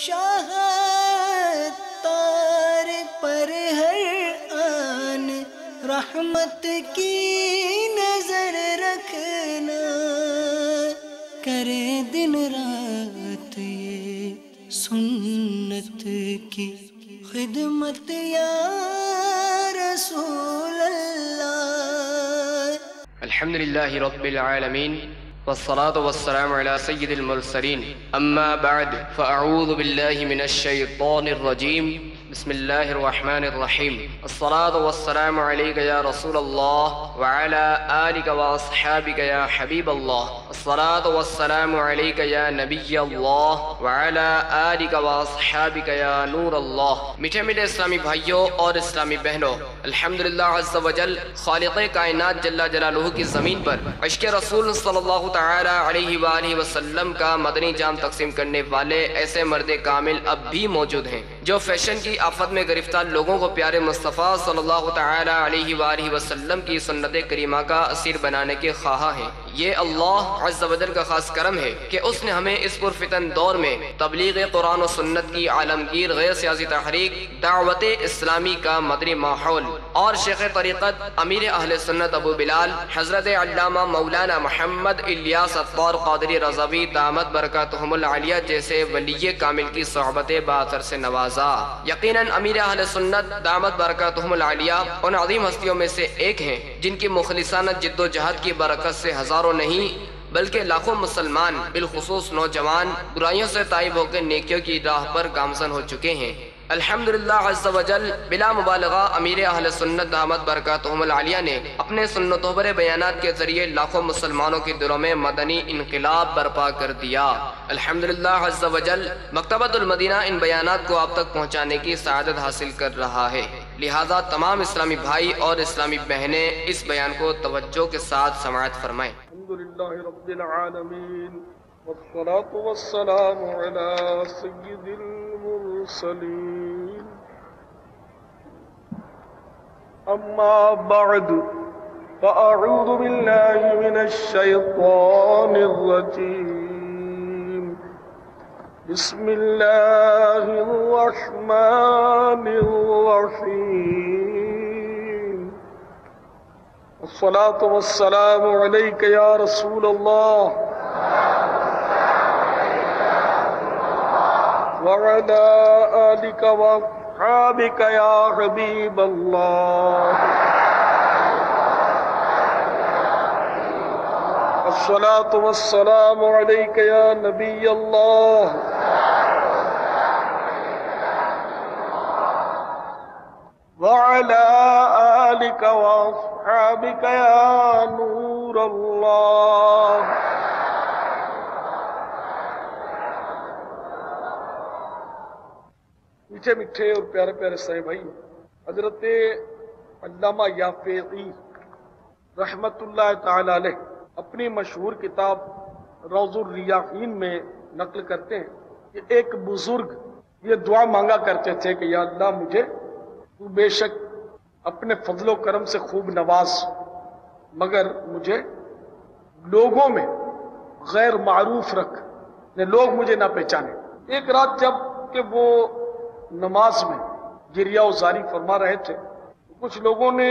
شاہ تار پر ہر آن رحمت کی نظر رکھنا، کرے دن رات یہ سنت کی خدمت یا رسول اللہ۔ الحمد للہ رب العالمین والصلاة والسلام على سید المرسلین، اما بعد فاعوذ باللہ من الشیطان الرجیم، بسم اللہ الرحمن الرحیم۔ الصلاة والسلام علیک یا رسول اللہ وعلى آلک واصحابک یا حبیب اللہ، الصلاة والسلام علیک یا نبی اللہ وعلى آلک واصحابک یا نور اللہ۔ میٹھے میٹھے اسلامی بھائیوں اور اسلامی بہنوں، الحمدللہ عز وجل خالق کائنات جل جلالہ کی زمین پر عشق رسول صلی اللہ تعالی علیہ وآلہ وسلم کا مدنی جام تقسیم کرنے والے ایسے مرد کامل اب بھی موجود ہیں جو فیشن کی آفت میں گرفتار لوگوں کو پیارے مصطفیٰ صلی اللہ تعالی علیہ وآلہ وسلم کی سنت کریمہ کا اسیر بنانے کے خواہاں ہیں۔ یہ اللہ عز و جل کا خاص کرم ہے کہ اس نے ہمیں اس پرفتن دور میں تبلیغ قرآن و سنت کی عالمگیر غیر سیاسی تحریک دعوت اسلامی کا مدنی ماحول اور شیخ طریقت امیر اہل سنت ابو بلال حضرت علامہ مولانا محمد الیاس عطار قادری رضوی دامت برکاتہم العالیہ جیسے ولی کامل کی صحبت باثر سے نوازا۔ یقیناً امیر اہل سنت دامت برکاتہم العالیہ ان عظیم ہستیوں میں سے ایک ہیں جن کی مخلصانہ جد و جہد کی برکت سے ہزاروں نہیں بلکہ لاکھوں مسلمان بالخصوص نوجوان برائیوں سے تائب ہو کے نیکیوں کی راہ پر گامزن ہو چکے ہیں۔ الحمدللہ عز و جل بلا مبالغہ امیر اہل سنت دامت برکاتہم العالیہ نے اپنے سنتوں پر بیانات کے ذریعے لاکھوں مسلمانوں کے دلوں میں مدنی انقلاب برپا کر دیا۔ الحمدللہ عز و جل مکتبۃ المدینہ ان بیانات کو آپ تک پہنچانے کی سعادت حاصل کر رہا ہے، لہذا تمام اسلامی بھائی اور اسلامی بہنیں اس بیان کو توجہ کے ساتھ سماعت فرمائیں۔ الحمدللہ رب العالمین والصلاة والسلام علی سید المرسلین، اما بعد فاعوذ باللہ من الشیطان الرجیم، بسم اللہ الرحمن الرحیم، الصلاة والسلام علیک یا رسول اللہ وعلى آلك وأصحابك يا حبيب الله، الصلاة والسلام عليك يا نبي الله وعلى آلك وأصحابك يا نور الله۔ میٹھے میٹھے اور پیارے پیارے صاحب بھائی، حضرت علامہ یافعی رحمت اللہ تعالی علیہ اپنی مشہور کتاب روض الریاحین میں نقل کرتے ہیں کہ ایک بزرگ یہ دعا مانگا کرتے تھے کہ یا اللہ مجھے تو بے شک اپنے فضل و کرم سے خوب نواز، مگر مجھے لوگوں میں غیر معروف رکھ، لوگ مجھے نہ پہچانے۔ ایک رات جب کہ وہ نماز میں گریہ وزاری فرما رہے تھے، کچھ لوگوں نے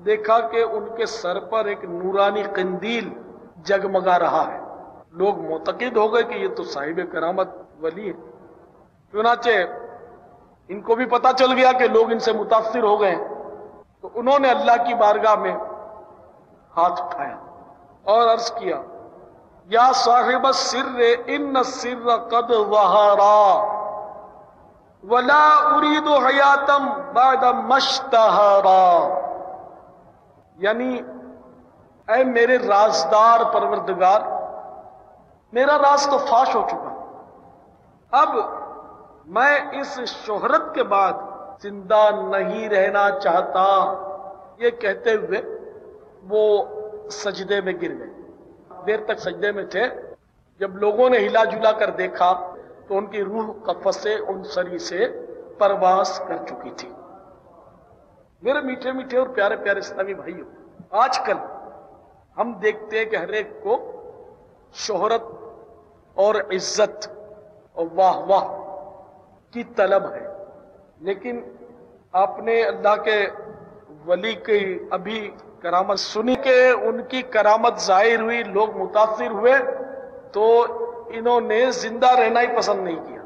دیکھا کہ ان کے سر پر ایک نورانی قندیل جگمگا رہا ہے۔ لوگ معتقد ہو گئے کہ یہ تو صاحب کرامت ولی ہے، چنانچہ ان کو بھی پتہ چل گیا کہ لوگ ان سے متاثر ہو گئے، تو انہوں نے اللہ کی بارگاہ میں ہاتھ اٹھایا اور عرض کیا یا صاحب السر ان السر قد ظہرا ولا اريد حیاتم بعد مشتہرا، یعنی اے میرے رازدار پروردگار، میرا راز تو فاش ہو چکا، اب میں اس شہرت کے بعد زندہ نہیں رہنا چاہتا۔ یہ کہتے ہوئے وہ سجدے میں گر گئے۔ دیر تک سجدے میں تھے، جب لوگوں نے ہلا جلا کر دیکھا تو ان کی روح قفس عنصری سے پرواز کر چکی تھی۔ میرے میٹھے میٹھے اور پیارے پیارے اسلامی بھائیوں، آج کل ہم دیکھتے ہیں کہ ہر ایک کو شہرت اور عزت اور واہ واہ کی طلب ہے. لیکن آپ نے اللہ کے ولی کی ابھی کرامت سنی کہ ان کی کرامت ظاہر ہوئی، لوگ متاثر ہوئے، تو انہوں نے زندہ رہنا ہی پسند نہیں کیا،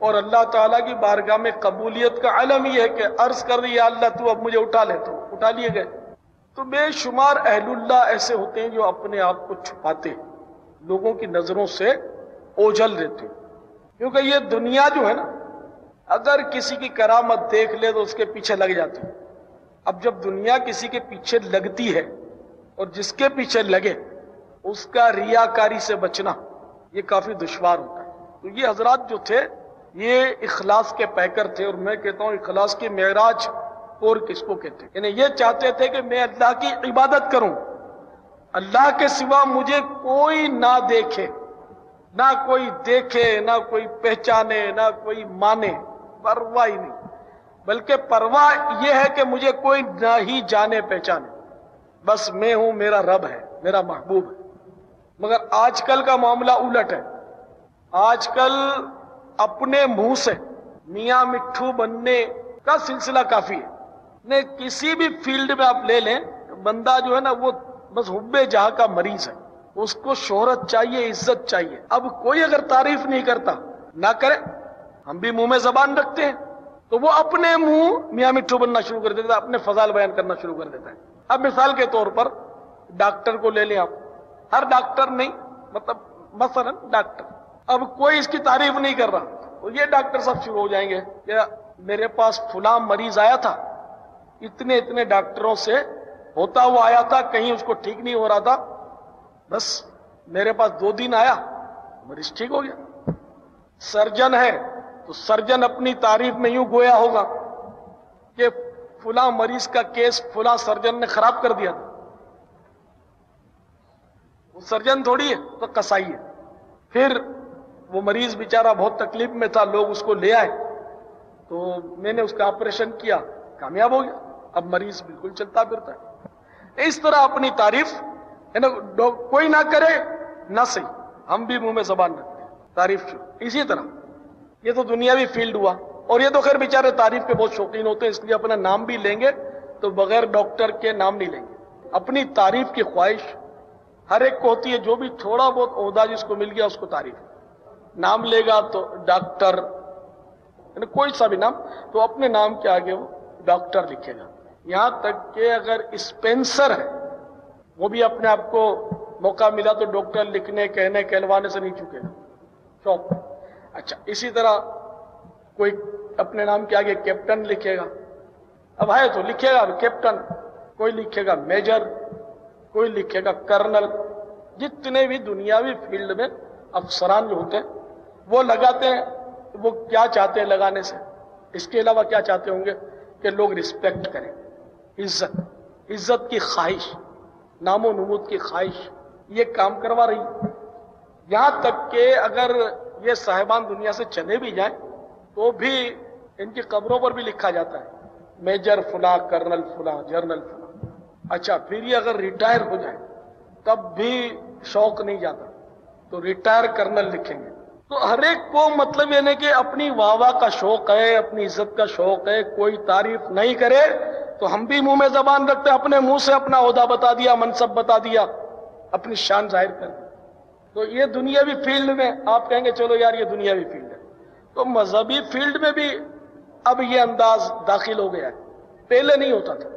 اور اللہ تعالیٰ کی بارگاہ میں قبولیت کا علم یہ ہے کہ عرض کر دی یا اللہ تو اب مجھے اٹھا لے، تو اٹھا لیے گئے. تو بے شمار اہل اللہ ایسے ہوتے ہیں جو اپنے آپ کو چھپاتے ہیں، لوگوں کی نظروں سے اوجھل دیتے ہیں، کیونکہ یہ دنیا جو ہے نا، اگر کسی کی کرامت دیکھ لے تو اس کے پیچھے لگ جاتے ہیں. اب جب دنیا کسی کے پیچھے لگتی ہے، اور جس کے پیچھے لگے اس کا ریاکاری سے بچنا یہ کافی دشوار ہوتا ہے. تو یہ حضرات جو تھے یہ اخلاص کے پیکر تھے، اور میں کہتا ہوں اخلاص کی معراج اور کس کو کہتے ہیں، یعنی یہ چاہتے تھے کہ میں اللہ کی عبادت کروں، اللہ کے سوا مجھے کوئی نہ دیکھے، نہ کوئی دیکھے، نہ کوئی پہچانے، نہ کوئی مانے، پرواہ ہی نہیں، بلکہ پرواہ یہ ہے کہ مجھے کوئی نہ ہی جانے پہچانے، بس میں ہوں، میرا رب ہے، میرا محبوب ہے. مگر آج کل کا معاملہ الٹ ہے. آج کل اپنے منہ سے میاں مٹھو بننے کا سلسلہ کافی ہے. کسی بھی فیلڈ میں آپ لے لیں، بندہ جو ہے نا وہ بس حب جہاں کا مریض ہے، اس کو شہرت چاہیے، عزت چاہیے. اب کوئی اگر تعریف نہیں کرتا نہ کرے، ہم بھی منہ میں زبان رکھتے ہیں، تو وہ اپنے منہ میاں مٹھو بننا شروع کر دیتا ہے، اپنے فضائل بیان کرنا شروع کر دیتا ہے. اب مثال کے طور پر ڈاکٹر کو لے لیں آپ، ہر ڈاکٹر نہیں، مطلب مثلا ڈاکٹر، اب کوئی اس کی تعریف نہیں کر رہا تو یہ ڈاکٹر صاحب شروع ہو جائیں گے کہ میرے پاس فلاں مریض آیا تھا، اتنے ڈاکٹروں سے ہوتا ہوا آیا تھا، کہیں اس کو ٹھیک نہیں ہو رہا تھا، بس میرے پاس 2 دن آیا، مریض ٹھیک ہو گیا. سرجن ہے تو سرجن اپنی تعریف میں یوں گویا ہوگا کہ فلاں مریض کا کیس فلاں سرجن نے خراب کر دیا تھا. وہ سرجن تھوڑی ہے، تو قصائی ہے. پھر وہ مریض بیچارہ بہت تکلیف میں تھا، لوگ اس کو لے آئے تو میں نے اس کا آپریشن کیا، کامیاب ہو گیا، اب مریض بالکل چلتا پھرتا ہے. اس طرح اپنی تعریف کوئی نہ کرے نہ صحیح، ہم بھی منہ میں زبان رکھتے ہیں، تعریف شروع. اسی طرح یہ تو دنیاوی فیلڈ ہوا، اور یہ تو خیر بیچارے تعریف کے بہت شوقین ہوتے ہیں، اس لیے اپنا نام بھی لیں گے تو بغیر ڈاکٹر کے نام نہیں لیں گے. اپنی تعریف کی خواہش ہر ایک کو ہوتی ہے، جو بھی تھوڑا بہت عہدہ جس کو مل گیا اس کو تعریف، نام لے گا تو ڈاکٹر، یعنی کوئی سا بھی نام، تو اپنے نام کے آگے وہ ڈاکٹر لکھے گا. یہاں تک کہ اگر اسپینسر ہے وہ بھی اپنے آپ کو موقع ملا تو ڈاکٹر لکھنے کہنے کہلوانے سے نہیں چکے گا، شوق. اچھا، اسی طرح کوئی اپنے نام کے آگے کیپٹن لکھے گا، اب ہے تو لکھے گا کیپٹن، کوئی لکھے گا میجر، کوئی لکھے گا کرنل. جتنے بھی دنیاوی فیلڈ میں افسران جو ہوتے ہیں وہ لگاتے ہیں، وہ کیا چاہتے ہیں لگانے سے، اس کے علاوہ کیا چاہتے ہوں گے کہ لوگ رسپیکٹ کریں، عزت کی خواہش، نام و نمود کی خواہش، یہ کام کروا رہی ہے. یہاں تک کہ اگر یہ صاحبان دنیا سے چلے بھی جائیں تو بھی ان کی قبروں پر بھی لکھا جاتا ہے میجر فلاں، کرنل فلاں، جنرل فلاں. اچھا، پھر یہ اگر ریٹائر ہو جائے تب بھی شوق نہیں جاتا تو ریٹائر کرنل لکھیں گے. تو ہر ایک کو مطلب یہ نہیں کہ اپنی واہ واہ کا شوق ہے، اپنی عزت کا شوق ہے، کوئی تعریف نہیں کرے تو ہم بھی منہ میں زبان رکھتے ہیں، اپنے منہ سے اپنا عہدہ بتا دیا، منصب بتا دیا، اپنی شان ظاہر کر دی. تو یہ دنیاوی فیلڈ میں آپ کہیں گے چلو یار یہ دنیاوی فیلڈ ہے. تو مذہبی فیلڈ میں بھی اب یہ انداز داخل ہو گیا ہے، پہلے نہیں ہوتا تھا.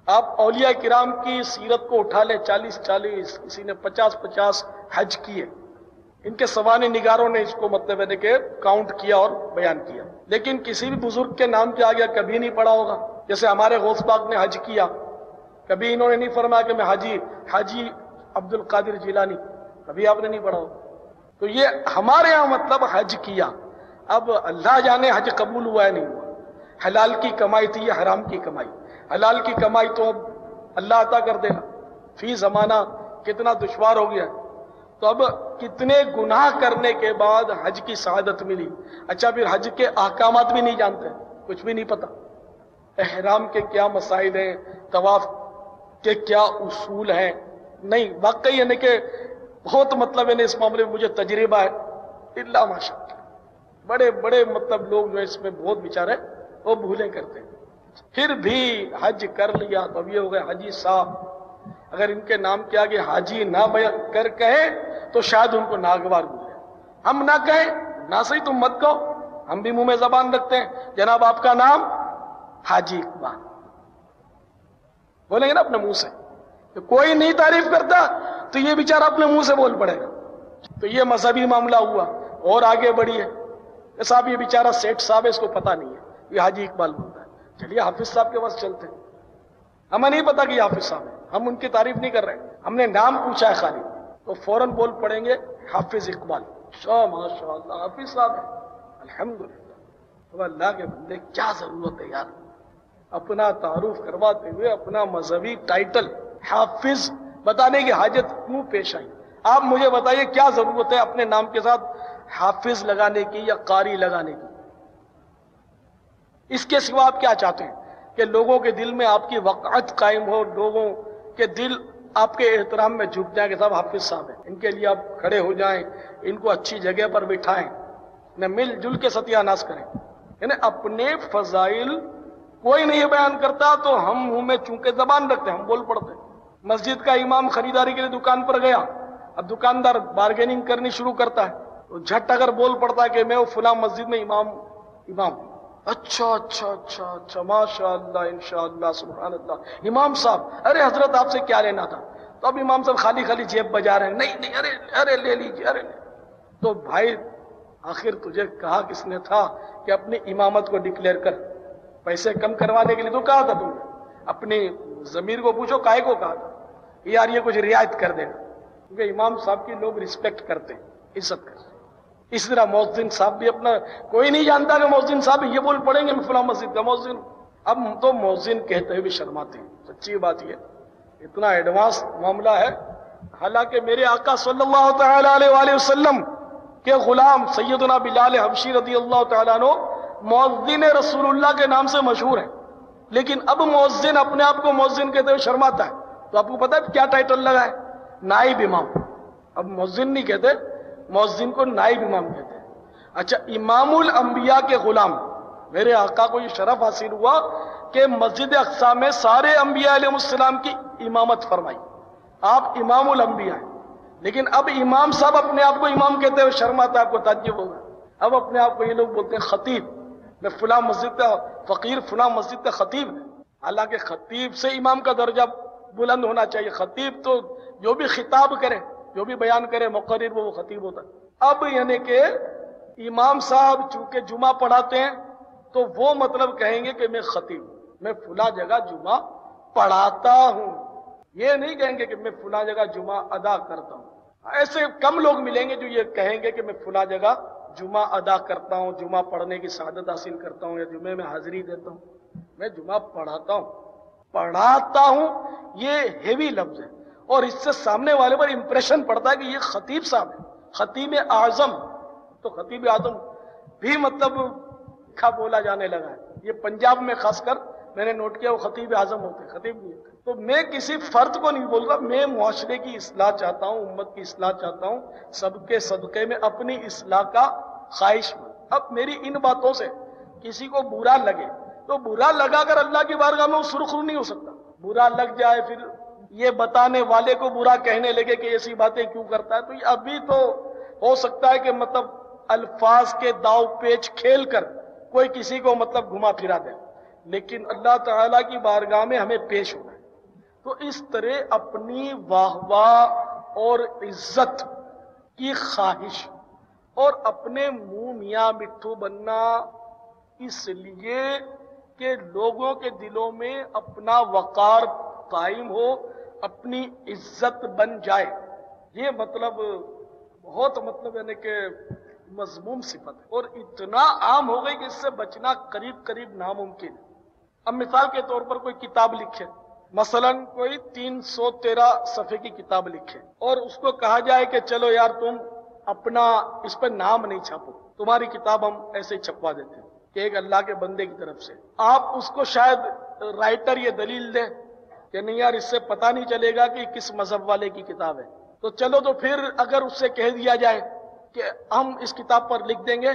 آپ اولیاء کرام کی سیرت کو اٹھا لیں، 40 کسی نے 50 حج کیے، ان کے سوانح نگاروں نے اس کو مطلب ہے کہ کاؤنٹ کیا اور بیان کیا، لیکن کسی بھی بزرگ کے نام کے آگے کبھی نہیں پڑا ہوگا. جیسے ہمارے غوث پاک نے حج کیا، کبھی انہوں نے نہیں فرمایا کہ میں حاجی عبد القادر جیلانی، کبھی آپ نے نہیں پڑھا ہوگا. تو یہ ہمارے یہاں مطلب حج کیا. اب اللہ جانے حج قبول ہوا ہے نہیں ہوا. حلال کی کمائی تھی یا حرام کی کمائی؟ حلال کی کمائی تو اب اللہ عطا کر دے گا. فی زمانہ کتنا دشوار ہو گیا. تو اب کتنے گناہ کرنے کے بعد حج کی سعادت ملی. اچھا، پھر حج کے احکامات بھی نہیں جانتے، کچھ بھی نہیں پتا، احرام کے کیا مسائل ہیں، طواف کے کیا اصول ہیں. نہیں، واقعی یعنی کہ بہت مطلب ہے اس معاملے میں مجھے تجربہ ہے، اللہ ماشاء اللہ. بڑے بڑے مطلب لوگ جو اس میں بہت بیچارے وہ بھولے کرتے ہیں. پھر بھی حج کر لیا تو اب یہ ہو گئے حاجی صاحب. اگر ان کے نام کے آگے حاجی نہ کر کہیں تو شاید ان کو ناگوار گزرے. ہم نہ کہیں نہ صحیح تم مت کہو, ہم بھی منہ میں زبان رکھتے ہیں, جناب آپ کا نام حاجی اقبال بولیں گے نا اپنے منہ سے. تو کوئی نہیں تعریف کرتا تو یہ بیچارہ اپنے منہ سے بول پڑے گا. تو یہ مذہبی معاملہ ہوا. اور آگے بڑھی ہے کہ صاحب یہ بیچارہ سیٹھ صاحب ہے, اس کو پتہ نہیں ہے یہ حاجی اقبال بولتا ہے. چلیے حافظ صاحب کے پاس چلتے ہیں. ہمیں نہیں پتا کہ یہ حافظ صاحب ہے, ہم ان کی تعریف نہیں کر رہے, ہم نے نام پوچھا ہے خالی, تو فوراً بول پڑیں گے حافظ اقبال. ماشاء اللہ حافظ صاحب ہے, الحمدللہ. تو اللہ کے بندے کیا ضرورت ہے یار اپنا تعارف کرواتے ہوئے اپنا مذہبی ٹائٹل حافظ بتانے کی حاجت کیوں پیش آئی؟ آپ مجھے بتائیے کیا ضرورت ہے اپنے نام کے ساتھ حافظ لگانے کی یا قاری لگانے کی؟ اس کے سوا آپ کیا چاہتے ہیں کہ لوگوں کے دل میں آپ کی وقعت قائم ہو, لوگوں کے دل آپ کے احترام میں جھک جائیں کہ صاحب حافظ صاحب ہیں, ان کے لیے آپ کھڑے ہو جائیں, ان کو اچھی جگہ پر بٹھائیں, نہ مل جل کے ستیہ ناش کریں. یعنی اپنے فضائل کوئی نہیں بیان کرتا تو ہم منہ میں چونکہ زبان رکھتے ہیں, ہم بول پڑتے ہیں. مسجد کا امام خریداری کے لیے دکان پر گیا, اب دکاندار بارگیننگ کرنی شروع کرتا ہے تو جھٹ اگر بول پڑتا ہے کہ میں وہ فلاں مسجد میں امام ہوں. اچھا اچھا اچھا اچھا ماشاء اللہ انشاءاللہ سبحان اللہ, امام صاحب ارے حضرت آپ سے کیا لینا تھا؟ تو اب امام صاحب خالی خالی جیب بجا رہے ہیں, نہیں نہیں ارے ارے لے لیجیے ارے. تو بھائی آخر تجھے کہا کس نے تھا کہ اپنی امامت کو ڈکلیئر کر؟ پیسے کم کروانے کے لیے تو کہا تھا تم نے, اپنی ضمیر کو پوچھو کائے کو کہا تھا یار یہ کچھ رعایت کر دینا, کیونکہ امام صاحب کی لوگ رسپیکٹ کرتے ہیں, عزت کرتے ہیں. اس طرح مؤذن صاحب بھی اپنا, کوئی نہیں جانتا کہ مؤذن صاحب یہ بول پڑیں گے میں فلاں مسجد کا مؤذن. اب تو مؤذن کہتے ہوئے بھی شرماتے ہیں. سچی بات یہ اتنا ایڈوانس معاملہ ہے. حالانکہ میرے آقا صلی اللہ تعالی علیہ وآلہ وسلم کے غلام سیدنا بلال حبشی رضی اللہ تعالیٰ عنہ مؤذن رسول اللہ کے نام سے مشہور ہے, لیکن اب مؤذن اپنے آپ کو مؤذن کہتے ہوئے شرماتا ہے. تو آپ کو پتا ہے کیا ٹائٹل لگا ہے؟ نائب امام. اب مؤذن نہیں کہتے, مؤذن کو نائب امام کہتے ہیں. اچھا امام الانبیاء کے غلام, میرے آقا کو یہ شرف حاصل ہوا کہ مسجد اقصی میں سارے انبیاء علیہ السلام کی امامت فرمائی. آپ امام الانبیاء ہیں, لیکن اب امام صاحب اپنے آپ کو امام کہتے ہوئے شرماتا ہے. آپ کو تعجب ہوگا, اب اپنے آپ کو یہ لوگ بولتے ہیں خطیب, میں فلاں مسجد کا فقیر, فلاں مسجد کا خطیب. حالانکہ خطیب سے امام کا درجہ بلند ہونا چاہیے. خطیب تو جو بھی خطاب کرے, جو بھی بیان کرے مقرر وہ خطیب ہوتا ہے. اب یعنی کہ امام صاحب چونکہ جمعہ پڑھاتے ہیں تو وہ مطلب کہیں گے کہ میں خطیب, میں فلاں جگہ جمعہ پڑھاتا ہوں. یہ نہیں کہیں گے کہ میں فلاں جگہ جمعہ ادا کرتا ہوں. ایسے کم لوگ ملیں گے جو یہ کہیں گے کہ میں فلاں جگہ جمعہ ادا کرتا ہوں, جمعہ پڑھنے کی سعادت حاصل کرتا ہوں, یا جمعے میں حاضری دیتا ہوں. میں جمعہ پڑھاتا ہوں یہ ہیوی لفظ ہے, اور اس سے سامنے والے پر امپریشن پڑتا ہے کہ یہ خطیب صاحب ہے, خطیب اعظم. تو خطیب اعظم بھی مطلب کھا بولا جانے لگا ہے. یہ پنجاب میں خاص کر میں نے نوٹ کیا وہ خطیب اعظم ہوتے, خطیب نہیں ہوتے. تو میں کسی فرد کو نہیں بول رہا, میں معاشرے کی اصلاح چاہتا ہوں, امت کی اصلاح چاہتا ہوں, سب کے صدقے میں اپنی اصلاح کا خواہش ہوں. اب میری ان باتوں سے کسی کو برا لگے تو برا لگا کر اللہ کی بارگاہ میں وہ سرخرو نہیں ہو سکتا. برا لگ جائے پھر یہ بتانے والے کو برا کہنے لگے کہ ایسی باتیں کیوں کرتا ہے, تو یہ ابھی تو ہو سکتا ہے کہ مطلب الفاظ کے داؤ پیچ کھیل کر کوئی کسی کو مطلب گھما پھرا دے, لیکن اللہ تعالیٰ کی بارگاہ میں ہمیں پیش ہونا ہے. تو اس طرح اپنی واہ واہ اور عزت کی خواہش اور اپنے منہ میاں مٹھو بننا, اس لیے کہ لوگوں کے دلوں میں اپنا وقار قائم ہو, اپنی عزت بن جائے, یہ مطلب بہت مطلب یعنی کہ مذموم صفت ہے, اور اتنا عام ہو گئی کہ اس سے بچنا قریب قریب ناممکن ہے. اب مثال کے طور پر کوئی کتاب لکھے, مثلا کوئی 313 صفحے کی کتاب لکھے, اور اس کو کہا جائے کہ چلو یار تم اپنا اس پہ نام نہیں چھاپو, تمہاری کتاب ہم ایسے ہی چھپوا دیتے ہیں کہ ایک اللہ کے بندے کی طرف سے. آپ اس کو شاید رائٹر یہ دلیل دے کہ نہیں یار اس سے پتہ نہیں چلے گا کہ کس مذہب والے کی کتاب ہے, تو چلو تو پھر اگر اس سے کہہ دیا جائے کہ ہم اس کتاب پر لکھ دیں گے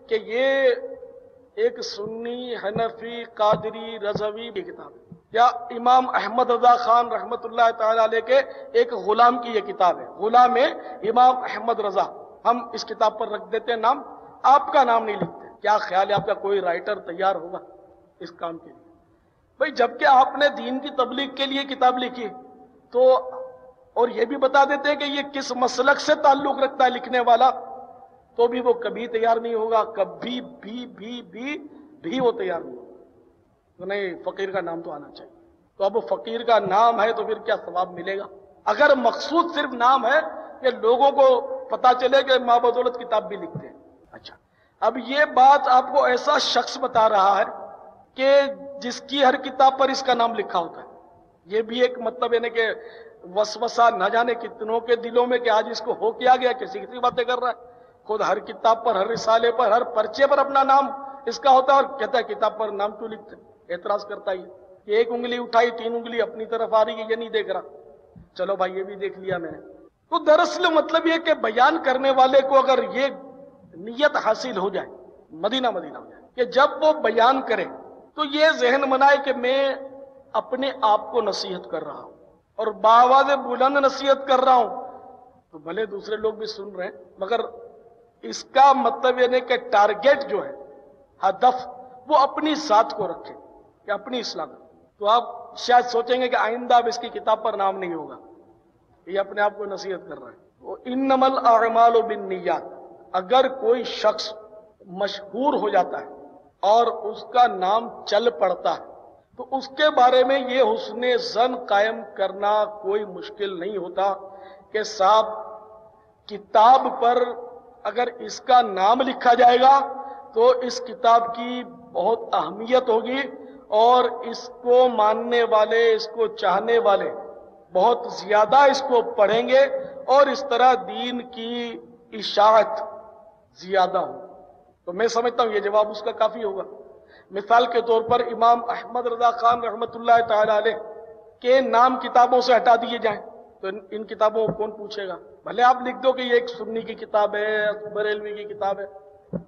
کہ یہ ایک سنی حنفی قادری رضوی کی کتاب ہے، یا امام احمد رضا خان رحمت اللہ تعالی علیہ کے ایک غلام کی یہ کتاب ہے، غلام امام احمد رضا، ہم اس کتاب پر رکھ دیتے ہیں نام، آپ کا نام نہیں لکھتے۔ کیا خیال ہے آپ کا کوئی رائٹر تیار ہوگا اس کام کے لیے؟ بھئی جبکہ آپ نے دین کی تبلیغ کے لیے کتاب لکھی تو، اور یہ بھی بتا دیتے ہیں کہ یہ کس مسلک سے تعلق رکھتا ہے لکھنے والا، تو بھی وہ کبھی تیار نہیں ہوگا، کبھی بھی وہ تیار نہیں ہوگا۔ تو نہیں، فقیر کا نام تو آنا چاہیے۔ تو اب فقیر کا نام ہے تو پھر کیا ثواب ملے گا؟ اگر مقصود صرف نام ہے کہ لوگوں کو پتا چلے کہ ماں بدولت کتاب بھی لکھتے ہیں۔ اچھا، اب یہ بات آپ کو ایسا شخص بتا رہا ہے کہ جس کی ہر کتاب پر اس کا نام لکھا ہوتا ہے۔ یہ بھی ایک مطلب ہے کہ وسوسہ نہ جانے کتنوں کے دلوں میں کہ آج اس کو ہو کیا گیا، کسی باتیں کر رہا ہے، خود ہر کتاب پر، ہر رسالے پر، ہر پرچے پر اپنا نام اس کا ہوتا ہے، اور کہتا ہے کتاب پر نام کیوں لکھتے ہیں؟ اعتراض کرتا ہے کہ ایک انگلی اٹھائی 3 انگلی اپنی طرف آ رہی ہے، یہ نہیں دیکھ رہا۔ چلو بھائی، یہ بھی دیکھ لیا میں نے۔ تو دراصل مطلب یہ کہ بیان کرنے والے کو اگر یہ نیت حاصل ہو جائے، مدینہ ہو جائے، کہ جب وہ بیان کرے تو یہ ذہن بنائے کہ میں اپنے آپ کو نصیحت کر رہا ہوں اور بآواز بلند نصیحت کر رہا ہوں، تو بھلے دوسرے لوگ بھی سن رہے ہیں، مگر اس کا مطلب یہ نہیں کہ ٹارگیٹ جو ہے، ہدف، وہ اپنی ذات کو رکھے کہ اپنی اصلاح کرے۔ تو آپ شاید سوچیں گے کہ آئندہ اب اس کی کتاب پر نام نہیں ہوگا، یہ اپنے آپ کو نصیحت کر رہا ہے۔ وہ انما الاعمال بالنیات، اگر کوئی شخص مشہور ہو جاتا ہے اور اس کا نام چل پڑتا ہے تو اس کے بارے میں یہ حسن ظن قائم کرنا کوئی مشکل نہیں ہوتا کہ صاحب کتاب پر اگر اس کا نام لکھا جائے گا تو اس کتاب کی بہت اہمیت ہوگی، اور اس کو ماننے والے، اس کو چاہنے والے بہت زیادہ اس کو پڑھیں گے، اور اس طرح دین کی اشاعت زیادہ ہو۔ تو میں سمجھتا ہوں یہ جواب اس کا کافی ہوگا۔ مثال کے طور پر امام احمد رضا خان رحمت اللہ تعالی علیہ کے نام کتابوں سے ہٹا دیے جائیں تو ان کتابوں کو کون پوچھے گا؟ بھلے آپ لکھ دو کہ یہ ایک سنی کی کتاب ہے، بریلوی کی کتاب ہے،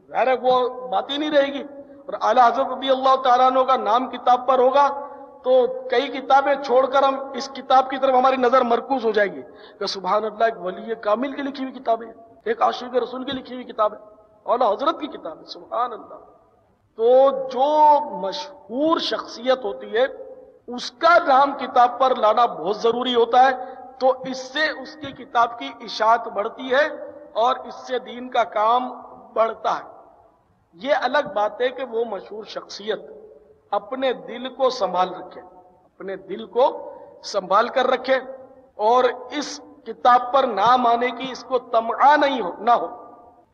ظاہر ہے وہ بات ہی نہیں رہے گی۔ اور اعلیٰ حضرت رضی اللہ تعالیٰ عنہ کا نام کتاب پر ہوگا تو کئی کتابیں چھوڑ کر ہم اس کتاب کی طرف ہماری نظر مرکوز ہو جائے گی کہ سبحان اللہ، ایک ولی کامل کی لکھی ہوئی کتاب ہے، ایک عاشق رسول کی لکھی ہوئی کتاب ہے، اعلیٰ حضرت کی کتاب ہے، سبحان اللہ۔ تو جو مشہور شخصیت ہوتی ہے اس کا نام کتاب پر لانا بہت ضروری ہوتا ہے، تو اس سے اس کی کتاب کی اشاعت بڑھتی ہے اور اس سے دین کا کام بڑھتا ہے۔ یہ الگ بات ہے کہ وہ مشہور شخصیت اپنے دل کو سنبھال رکھے، اپنے دل کو سنبھال کر رکھے، اور اس کتاب پر نام آنے کی اس کو طمع نہ ہو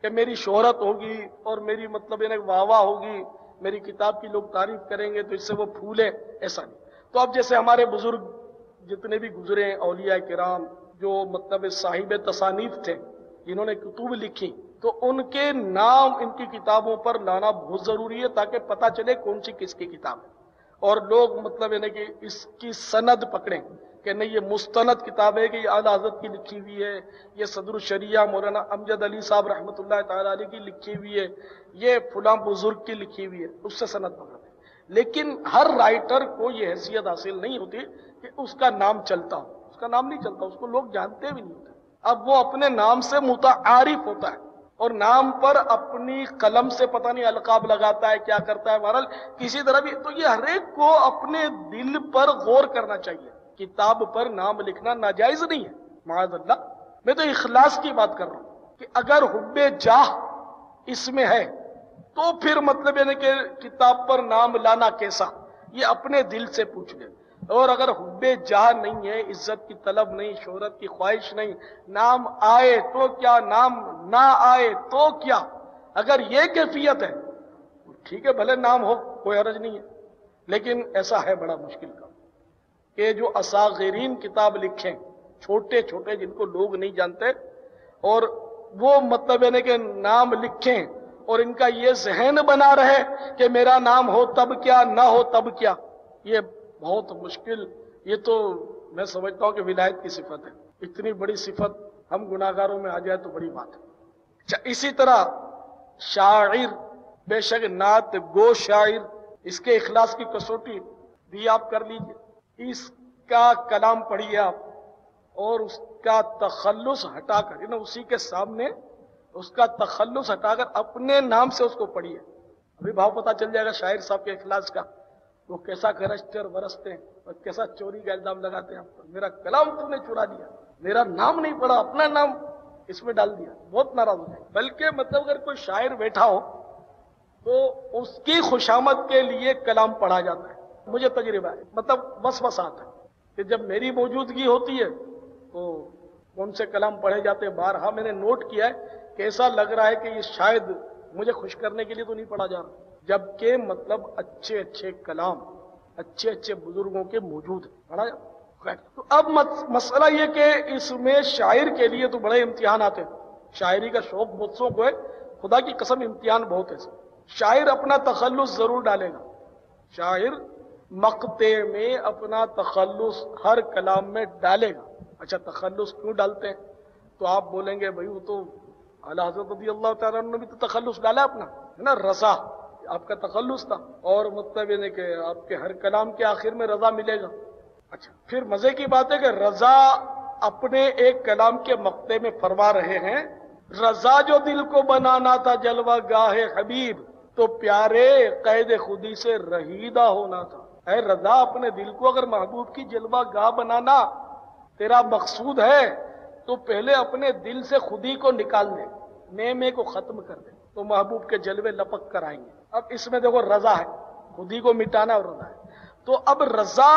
کہ میری شہرت ہوگی اور میری مطلب واہ واہ ہوگی، میری کتاب کی لوگ تعریف کریں گے تو اس سے وہ پھولے، ایسا نہیں۔ تو اب جیسے ہمارے بزرگ جتنے بھی گزرے ہیں، اولیاء کرام جو مطلب صاحب تصانیف تھے، جنہوں نے کتب لکھی، تو ان کے نام ان کی کتابوں پر لانا بہت ضروری ہے تاکہ پتہ چلے کون سی کس کی کتاب ہے، اور لوگ مطلب کہ اس کی سند پکڑیں کہ نہیں یہ مستند کتاب ہے، کہ یہ اعلیٰ حضرت کی لکھی ہوئی ہے، یہ صدر الشریعہ مولانا امجد علی صاحب رحمۃ اللہ تعالی علیہ کی لکھی ہوئی ہے، یہ فلاں بزرگ کی لکھی ہوئی ہے، اس سے سند پکڑتے۔ لیکن ہر رائٹر کو یہ حیثیت حاصل نہیں ہوتی کہ اس کا نام چلتا ہو، اس کا نام نہیں چلتا، اس کو لوگ جانتے بھی نہیں ہوتے۔ اب وہ اپنے نام سے متعارف ہوتا ہے اور نام پر اپنی قلم سے پتہ نہیں القاب لگاتا ہے، کیا کرتا ہے، بہرحال کسی طرح بھی۔ تو یہ ہر ایک کو اپنے دل پر غور کرنا چاہیے، کتاب پر نام لکھنا ناجائز نہیں ہے، معاذ اللہ۔ میں تو اخلاص کی بات کر رہا ہوں کہ اگر حب جاہ اس میں ہے تو پھر مطلب یہ کہ کتاب پر نام لانا کیسا، یہ اپنے دل سے پوچھ لیں۔ اور اگر حب جاہ نہیں ہے، عزت کی طلب نہیں، شہرت کی خواہش نہیں، نام آئے تو کیا، نام نہ آئے تو کیا، اگر یہ کیفیت ہے ٹھیک ہے، بھلے نام ہو، کوئی حرج نہیں ہے، لیکن ایسا ہے بڑا مشکل کام کہ جو اصاغرین کتاب لکھیں، چھوٹے چھوٹے جن کو لوگ نہیں جانتے، اور وہ مطلب ہے کہ نام لکھیں اور ان کا یہ ذہن بنا رہے کہ میرا نام ہو تب کیا، نہ ہو تب کیا، یہ بہت مشکل۔ یہ تو میں سمجھتا ہوں کہ ولایت کی صفت ہے، اتنی بڑی صفت ہم گناہگاروں میں آ جائے تو بڑی بات ہے۔ اسی طرح شاعر بے شک نعت گو شاعر، اس کے اخلاص کی کسوٹی بھی آپ کر لیجئے، اس کا کلام پڑھیے آپ اور اس کا تخلص ہٹا کر اسی کے سامنے اس کا تخلص ہٹا کر اپنے نام سے اس کو پڑھیے، ابھی بھاؤ پتہ چل جائے گا شاعر صاحب کے اخلاص کا، وہ کیسا گرجتے اور برستے ہیں اور کیسا چوری کا الزام لگاتے ہیں آپ پر، میرا کلام تم نے چرا دیا، میرا نام نہیں پڑھا، اپنا نام اس میں ڈال دیا، بہت ناراض ہو جائے۔ بلکہ مطلب اگر کوئی شاعر بیٹھا ہو تو اس کی خوشامد کے لیے کلام پڑھا جاتا ہے، مجھے تجربہ ہے، مطلب وسوسہ آتا ہے کہ جب میری موجودگی ہوتی ہے تو کون سے کلام پڑھے جاتے ہیں، بارہا میں نے نوٹ کیا ہے کہ ایسا لگ رہا ہے کہ یہ شاید مجھے خوش کرنے کے لیے تو نہیں پڑھا جا رہا، جبکہ مطلب اچھے اچھے کلام اچھے اچھے بزرگوں کے موجود ہیں، پڑھا جاتا ہے۔ تو اب مسئلہ یہ کہ اس میں شاعر کے لیے تو بڑے امتحانات ہیں، شاعری کا شوق بہت سو کو ہے، خدا کی قسم امتحان بہت ہے۔ شاعر اپنا تخلص ضرور ڈالے گا، شاعر مقطع میں اپنا تخلص ہر کلام میں ڈالے گا۔ اچھا تخلص کیوں ڈالتے ہیں؟ تو آپ بولیں گے بھائی وہ تو اعلیٰ حضرت رضی اللہ تعالیٰ عنہ نے بھی تو تخلص ڈالا اپنا، ہے نا، رضا آپ کا تخلص تھا، اور مطلب یہ کہ آپ کے ہر کلام کے آخر میں رضا ملے گا۔ اچھا پھر مزے کی بات ہے کہ رضا اپنے ایک کلام کے مقطع میں فرما رہے ہیں، رضا جو دل کو بنانا تھا جلوہ گاہ حبیب، تو پیارے قید خودی سے رہیدہ ہونا تھا۔ اے رضا اپنے دل کو اگر محبوب کی جلوہ گاہ بنانا تیرا مقصود ہے تو پہلے اپنے دل سے خودی کو نکال دے، میں کو ختم کر دے، تو محبوب کے جلوے لپک کر آئیں گے۔ اب اس میں دیکھو رضا ہے، خودی کو مٹانا اور رضا ہے، تو اب رضا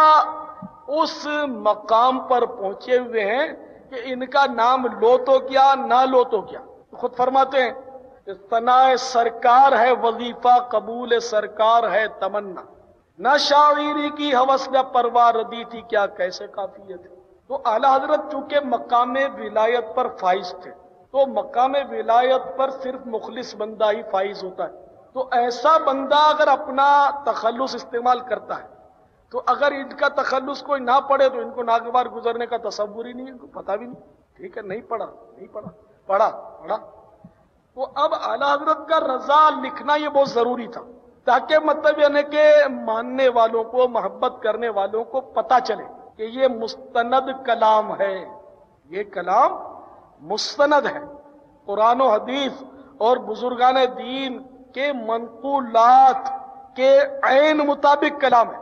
اس مقام پر پہنچے ہوئے ہیں کہ ان کا نام لو تو کیا نہ لو تو کیا، خود فرماتے ہیں کہ ثناء سرکار ہے وظیفہ، قبول سرکار ہے تمنا، نہ شاعری کی ہوس نہ پروا ردی تھی، کیا کیسے کافیت ہے۔ تو اعلیٰ حضرت چونکہ مقام ولایت پر فائز تھے، تو مقام ولایت پر صرف مخلص بندہ ہی فائز ہوتا ہے، تو ایسا بندہ اگر اپنا تخلص استعمال کرتا ہے تو اگر ان کا تخلص کوئی نہ پڑھے تو ان کو ناگوار گزرنے کا تصور ہی نہیں، ان کو پتہ بھی نہیں، ٹھیک ہے، نہیں پڑھا پڑھا۔ تو اب اعلیٰ حضرت کا رضا لکھنا یہ بہت ضروری تھا، تاکہ مطلب یعنی کہ ماننے والوں کو، محبت کرنے والوں کو پتہ چلے کہ یہ مستند کلام ہے، یہ کلام مستند ہے، قرآن و حدیث اور بزرگان دین کے منقولات کے عین مطابق کلام ہے،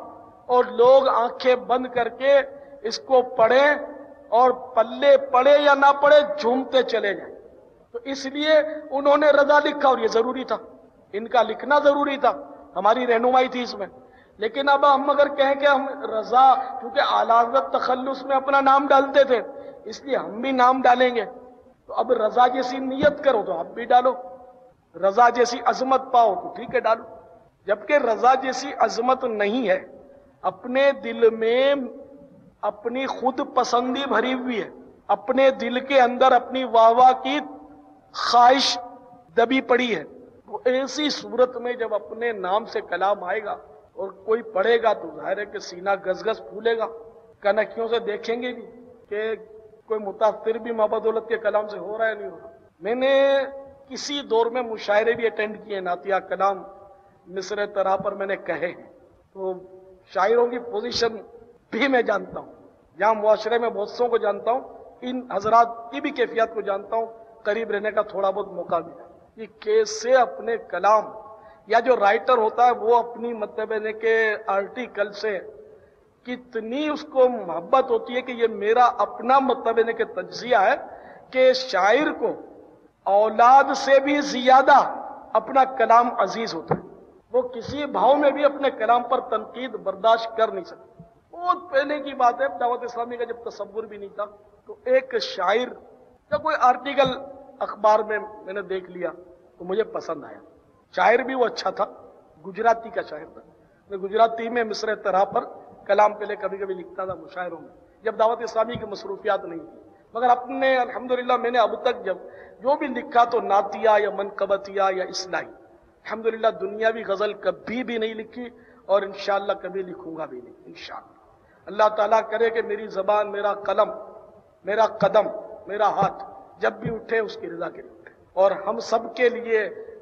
اور لوگ آنکھیں بند کر کے اس کو پڑھیں اور پلے پڑھے یا نہ پڑھے جھومتے چلے جائیں۔ تو اس لیے انہوں نے رضا لکھا، اور یہ ضروری تھا، ان کا لکھنا ضروری تھا، ہماری رہنمائی تھی اس میں۔ لیکن اب ہم اگر کہیں کہ ہم رضا، کیونکہ اعلیٰ حضرت تخلص میں اپنا نام ڈالتے تھے اس لیے ہم بھی نام ڈالیں گے، تو اب رضا جیسی نیت کرو تو آپ بھی ڈالو، رضا جیسی عظمت پاؤ تو ٹھیک ہے ڈالو، جبکہ رضا جیسی عظمت نہیں ہے، اپنے دل میں اپنی خود پسندی بھری ہوئی ہے، اپنے دل کے اندر اپنی واہ واہ کی خواہش دبی پڑی ہے، تو ایسی صورت میں جب اپنے نام سے کلام آئے گا اور کوئی پڑھے گا تو ظاہر ہے کہ سینہ گز گز پھولے گا، کنکھیوں سے دیکھیں گے بھی کہ کوئی متاثر بھی محبت کے کلام سے ہو رہا ہے نہیں ہو رہا۔ میں نے کسی دور میں مشاعرے بھی اٹینڈ کیے، نعتیہ کلام مصر طرح پر میں نے کہے ہیں، تو شاعروں کی پوزیشن بھی میں جانتا ہوں، جہاں معاشرے میں بہت سوں کو جانتا ہوں، ان حضرات کی بھی کیفیت کو جانتا ہوں، قریب رہنے کا تھوڑا بہت موقع ملا کہ کیسے اپنے کلام، یا جو رائٹر ہوتا ہے وہ اپنی مطلب ہے کہ آرٹیکل سے کتنی اس کو محبت ہوتی ہے کہ یہ میرا اپنا مطلب ہے کہ تجزیہ ہے کہ شاعر کو اولاد سے بھی زیادہ اپنا کلام عزیز ہوتا ہے، وہ کسی بھاؤ میں بھی اپنے کلام پر تنقید برداشت کر نہیں سکتا۔ بہت پہلے کی بات ہے، دعوت اسلامی کا جب تصور بھی نہیں تھا، تو ایک شاعر کا کوئی آرٹیکل اخبار میں نے دیکھ لیا تو مجھے پسند آیا، شاعر بھی وہ اچھا تھا، گجراتی کا شاعر تھا، میں گجراتی میں مصر طرح پر کلام پہلے کبھی کبھی لکھتا تھا مشاعروں میں، جب دعوت اسلامی کی مصروفیات نہیں تھی، مگر اپنے الحمدللہ میں نے اب تک جب جو بھی لکھا تو نعتیہ یا منقبتیہ یا اصلاحی، الحمدللہ دنیاوی غزل کبھی بھی نہیں لکھی اور انشاءاللہ کبھی لکھوں گا بھی نہیں انشاءاللہ۔ اللہ تعالیٰ کرے کہ میری زبان، میرا قلم، میرا قدم، میرا ہاتھ جب بھی اٹھے اس کی رضا کے لیے اٹھے، اور ہم سب کے لیے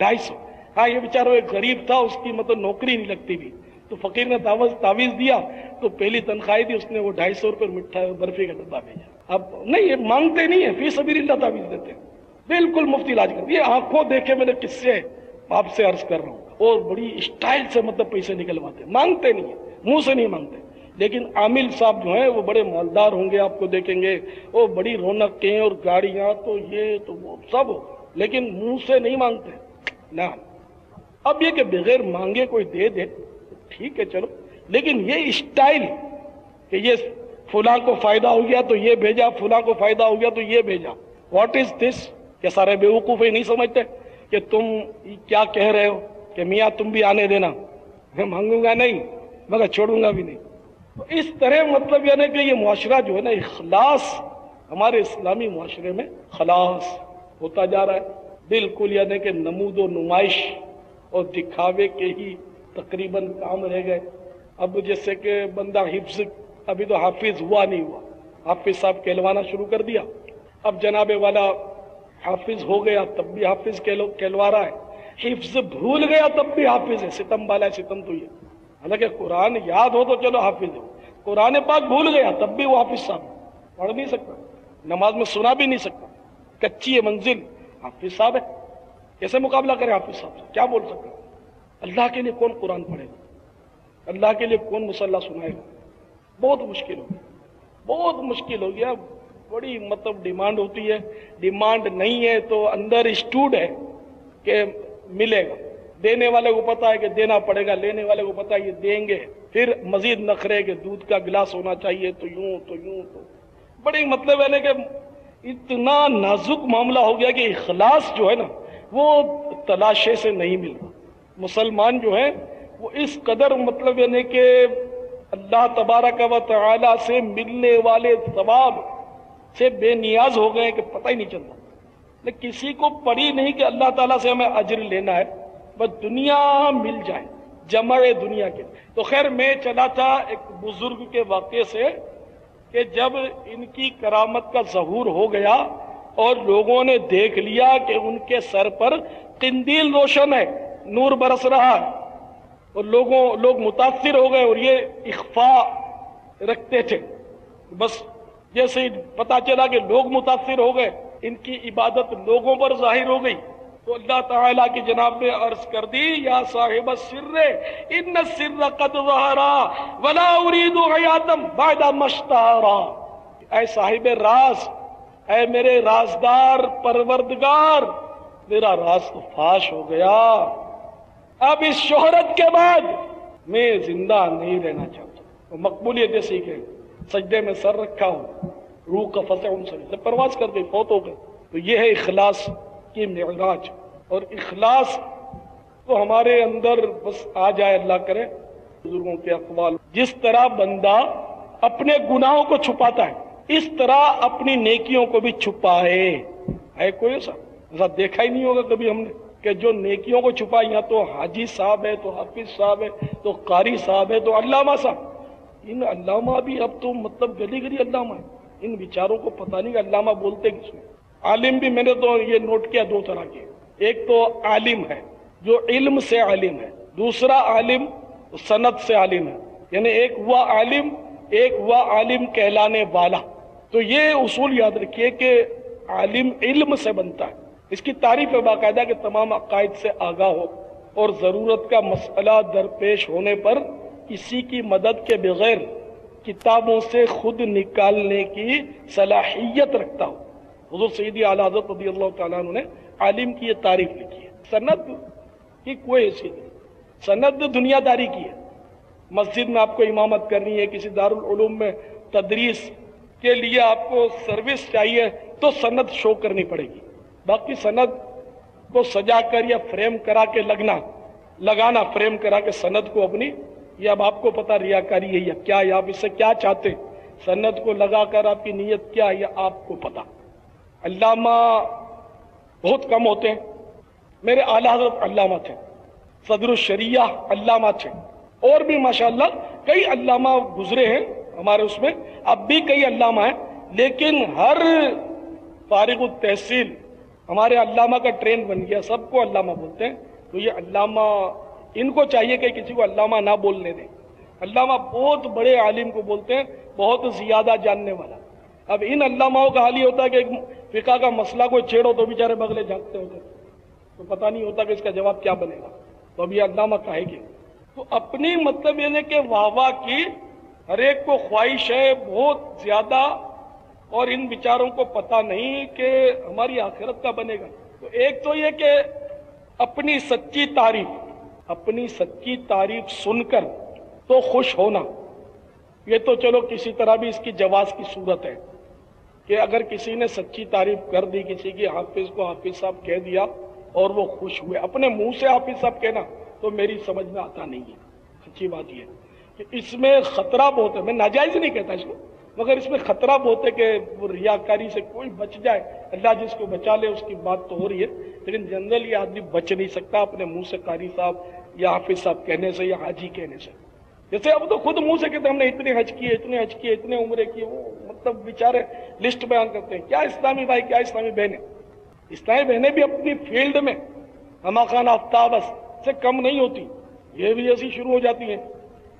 250। ہاں یہ بیچارہ ایک غریب تھا، اس کی مطلب نوکری نہیں لگتی بھی، تو فقیر نے تعویذ دیا، تو پہلی تنخواہ دی اس نے وہ 250 روپے مٹھائی اور برفی کا ڈبہ بھیجا۔ اب نہیں، یہ مانگتے نہیں ہیں، فی سبیل اللہ تعویذ دیتے ہیں، بالکل مفتی علاج کرتے۔ یہ آنکھوں دیکھے میں نے کس سے آپ سے عرض کر رہا ہوں، اور بڑی اسٹائل سے مطلب پیسے نکلواتے ہیں، مانگتے نہیں ہیں، منہ سے نہیں مانگتے۔ لیکن عامل صاحب جو ہیں وہ بڑے مالدار ہوں گے، آپ کو دیکھیں گے وہ بڑی رونقیں اور گاڑیاں تو یہ تو وہ سب، لیکن منہ سے نہیں مانگتے نا۔ اب یہ کہ بغیر مانگے کوئی دے دے ٹھیک ہے چلو، لیکن یہ اسٹائل کہ یہ فلاں کو فائدہ ہو گیا تو یہ بھیجا، فلاں کو فائدہ ہو گیا تو یہ بھیجا، واٹ از دس؟ کہ سارے بیوقوف ہی نہیں سمجھتے کہ تم کیا کہہ رہے ہو کہ میاں تم بھی آنے دینا، میں مانگوں گا نہیں مگر چھوڑوں گا بھی نہیں۔ تو اس طرح مطلب یعنی کہ یہ معاشرہ جو ہے نا، اخلاص ہمارے اسلامی معاشرے میں خلاص ہوتا جا رہا ہے، بالکل یعنی کہ نمود و نمائش اور دکھاوے کے ہی تقریباً کام رہ گئے۔ اب جیسے کہ بندہ حفظ، ابھی تو حافظ ہوا نہیں ہوا، حافظ صاحب کہلوانا شروع کر دیا، اب جناب والا حافظ ہو گیا تب بھی حافظ کہلوا رہا ہے، حفظ بھول گیا تب بھی حافظ ہے، ستم بالا ہے ستم تو یہ، حالانکہ قرآن یاد ہو تو چلو حافظ ہو، قرآن پاک بھول گیا تب بھی وہ حافظ صاحب پڑھ نہیں سکتا، نماز میں سنا بھی نہیں سکتا، کچی ہے منزل، حافظ صاحب ہے، کیسے مقابلہ کرے حافظ صاحب سے؟ کیا بول سکتا؟ اللہ کے لیے کون قرآن پڑھے گا؟ اللہ کے لیے کون مصلی سنائے گا؟ بہت مشکل ہو گیا، بہت مشکل ہو گیا، بڑی مطلب ڈیمانڈ ہوتی ہے، ڈیمانڈ نہیں ہے تو انڈر اسٹوڈ ہے کہ ملے گا، دینے والے کو پتا ہے کہ دینا پڑے گا، لینے والے کو پتا ہے یہ دیں گے، پھر مزید نخرے کہ دودھ کا گلاس ہونا چاہیے تو یوں تو یوں تو، بڑی مطلب ہے کہ اتنا نازک معاملہ ہو گیا کہ اخلاص جو ہے نا وہ تلاشے سے نہیں مل رہا۔ مسلمان جو ہیں وہ اس قدر مطلب یعنی کہ اللہ تبارک و تعالی سے ملنے والے ثواب سے بے نیاز ہو گئے کہ پتہ ہی نہیں چلتا، لیکن کسی کو پڑی نہیں کہ اللہ تعالیٰ سے ہمیں اجر لینا ہے، بس دنیا مل جائے، جمع دنیا کے۔ تو خیر میں چلا تھا ایک بزرگ کے واقعے سے کہ جب ان کی کرامت کا ظہور ہو گیا اور لوگوں نے دیکھ لیا کہ ان کے سر پر قندیل روشن ہے، نور برس رہا ہے، اور لوگ متاثر ہو گئے، اور یہ اخفاء رکھتے تھے، بس جیسے ہی پتا چلا کہ لوگ متاثر ہو گئے، ان کی عبادت لوگوں پر ظاہر ہو گئی، تو اللہ تعالیٰ کی جناب نے عرض کر دی، یا صاحب السر ان السر قد ظہرا ولا اريد حیاتا بعد ما اشتہرا، اے صاحب راز، اے میرے رازدار پروردگار، میرا راز تو فاش ہو گیا، اب اس شہرت کے بعد میں زندہ نہیں رہنا چاہتا۔ وہ مقبولیت جیسی کہ سجدے میں سر رکھا ہوں، روح کا فصح ان سے پرواز کر گئی، فوت ہو گئے۔ تو یہ ہے اخلاص کی معراج، اور اخلاص تو ہمارے اندر بس آ جائے، اللہ کرے۔ بزرگوں کے اقوال، جس طرح بندہ اپنے گناہوں کو چھپاتا ہے اس طرح اپنی نیکیوں کو بھی چھپائے۔ ہے کوئی ایسا دیکھا ہی نہیں ہوگا کبھی ہم نے کہ جو نیکیوں کو چھپائے، یا تو حاجی صاحب ہے، تو حافظ صاحب ہے، تو قاری صاحب ہے، تو علامہ صاحب۔ ان علامہ بھی اب تو مطلب گلی گلی علامہ ہے، ان بیچاروں کو پتہ نہیں کہ علامہ بولتے کس میں۔ عالم بھی میں نے تو یہ نوٹ کیا دو طرح کے، ایک تو عالم ہے جو علم سے عالم ہے، دوسرا عالم سند سے عالم ہے، یعنی ایک ہوا عالم، ایک ہوا عالم کہلانے والا۔ تو یہ اصول یاد رکھیے کہ عالم علم سے بنتا ہے، اس کی تعریف ہے باقاعدہ کہ تمام عقائد سے آگاہ ہو، اور ضرورت کا مسئلہ درپیش ہونے پر کسی کی مدد کے بغیر کتابوں سے خود نکالنے کی صلاحیت رکھتا ہو۔ حضور سیدی اعلیٰ حضرت رضی اللہ تعالیٰ عنہ نے عالم کی یہ تعریف لکھی ہے۔ سند کی کوئی حیثیت نہیں، سند دنیا داری کی ہے۔ مسجد میں آپ کو امامت کرنی ہے، کسی دارالعلوم میں تدریس کے لیے آپ کو سروس چاہیے تو سند شو کرنی پڑے گی، باقی سند کو سجا کر یا فریم کرا کے لگانا فریم کرا کے سند کو اپنی، یہ اب آپ کو پتا ریاکاری ہے یا کیا، یا آپ اس سے کیا چاہتے، سند کو لگا کر آپ کی نیت کیا ہے یا آپ کو پتا۔ علامہ بہت کم ہوتے ہیں، میرے اعلیٰ حضرت علامہ تھے، صدر الشریعہ علامہ تھے، اور بھی ماشاءاللہ کئی علامہ گزرے ہیں ہمارے اس میں، اب بھی کئی علامہ ہیں، لیکن ہر فارغ التحصیل ہمارے علامہ کا ٹرین بن گیا، سب کو علامہ بولتے ہیں، تو یہ علامہ، ان کو چاہیے کہ کسی کو علامہ نہ بولنے دیں. علامہ بہت بڑے عالم کو بولتے ہیں، بہت زیادہ جاننے والا. اب ان علاماؤں کا حال یہ ہوتا ہے کہ ایک فقہ کا مسئلہ کوئی چھیڑو تو بیچارے بغلے جھانکتے ہوتے ہیں، تو پتہ نہیں ہوتا کہ اس کا جواب کیا بنے گا. تو اب یہ علامہ کہے گے. تو اپنی مطلب یہ ہے کہ واہ واہ کی ہر ایک کو خواہش ہے بہت زیادہ، اور ان بیچاروں کو پتہ نہیں کہ ہماری آخرت کا بنے گا. تو ایک تو یہ کہ اپنی سچی تعریف سن کر تو خوش ہونا، یہ تو چلو کسی طرح بھی اس کی جواز کی صورت ہے کہ اگر کسی نے سچی تعریف کر دی، کسی کی حافظ کو حافظ صاحب کہہ دیا اور وہ خوش ہوئے. اپنے منہ سے حافظ صاحب کہنا تو میری سمجھ میں آتا نہیں ہے. سچی بات یہ ہے کہ اس میں خطرہ بہت ہے. میں ناجائز نہیں کہتا اس کو، مگر اس میں خطرہ بہت ہے کہ وہ ریاکاری سے کوئی بچ جائے. اللہ جس کو بچا لے اس کی بات تو ہو رہی ہے، لیکن جنرل یہ آدمی بچ نہیں سکتا اپنے منہ سے قاری صاحب یا حافظ صاحب کہنے سے یا حاجی کہنے سے. جیسے اب تو خود منہ سے کہتے ہیں ہم نے اتنے حج کیے، اتنے عمرے کیے، وہ مطلب بیچارے لسٹ بیان کرتے ہیں. کیا اسلامی بھائی، کیا اسلامی بہنیں، اسلامی بہنیں بھی اپنی فیلڈ میں ہما خان آفتاب سے کم نہیں ہوتی. یہ بھی ایسی شروع ہو جاتی ہیں.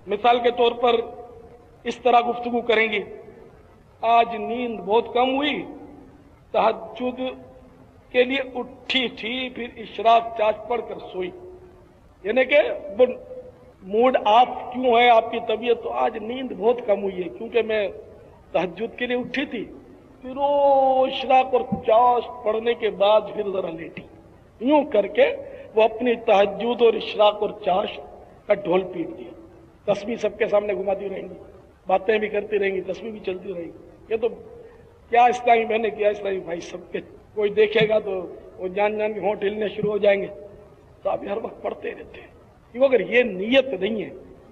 مثال کے طور پر اس طرح گفتگو کریں گی، آج نیند بہت کم ہوئی، تہجد کے لیے اٹھی تھی، پھر اشراق چاش پڑھ کر سوئی. یعنی کہ موڈ آف کیوں ہے آپ کی طبیعت؟ تو آج نیند بہت کم ہوئی ہے کیونکہ میں تہجد کے لیے اٹھی تھی، پھر وہ اشراق اور چاش پڑھنے کے بعد پھر ذرا لیٹی. یوں کر کے وہ اپنی تہجد اور اشراق اور چاش کا ڈھول پیٹ دیا. تسبیح سب کے سامنے گھماتی رہیں گی، باتیں بھی کرتی رہیں گی، تسبیح بھی چلتی رہے گی. یہ تو کیا اسلامی بہنیں، کیا اسلامی بھائی، سب کے کوئی دیکھے گا تو وہ جان کے ہونٹ ہلنے شروع ہو جائیں گے. تو آپ ہر وقت پڑھتے رہتے ہیں. کیوں؟ اگر یہ نیت نہیں ہے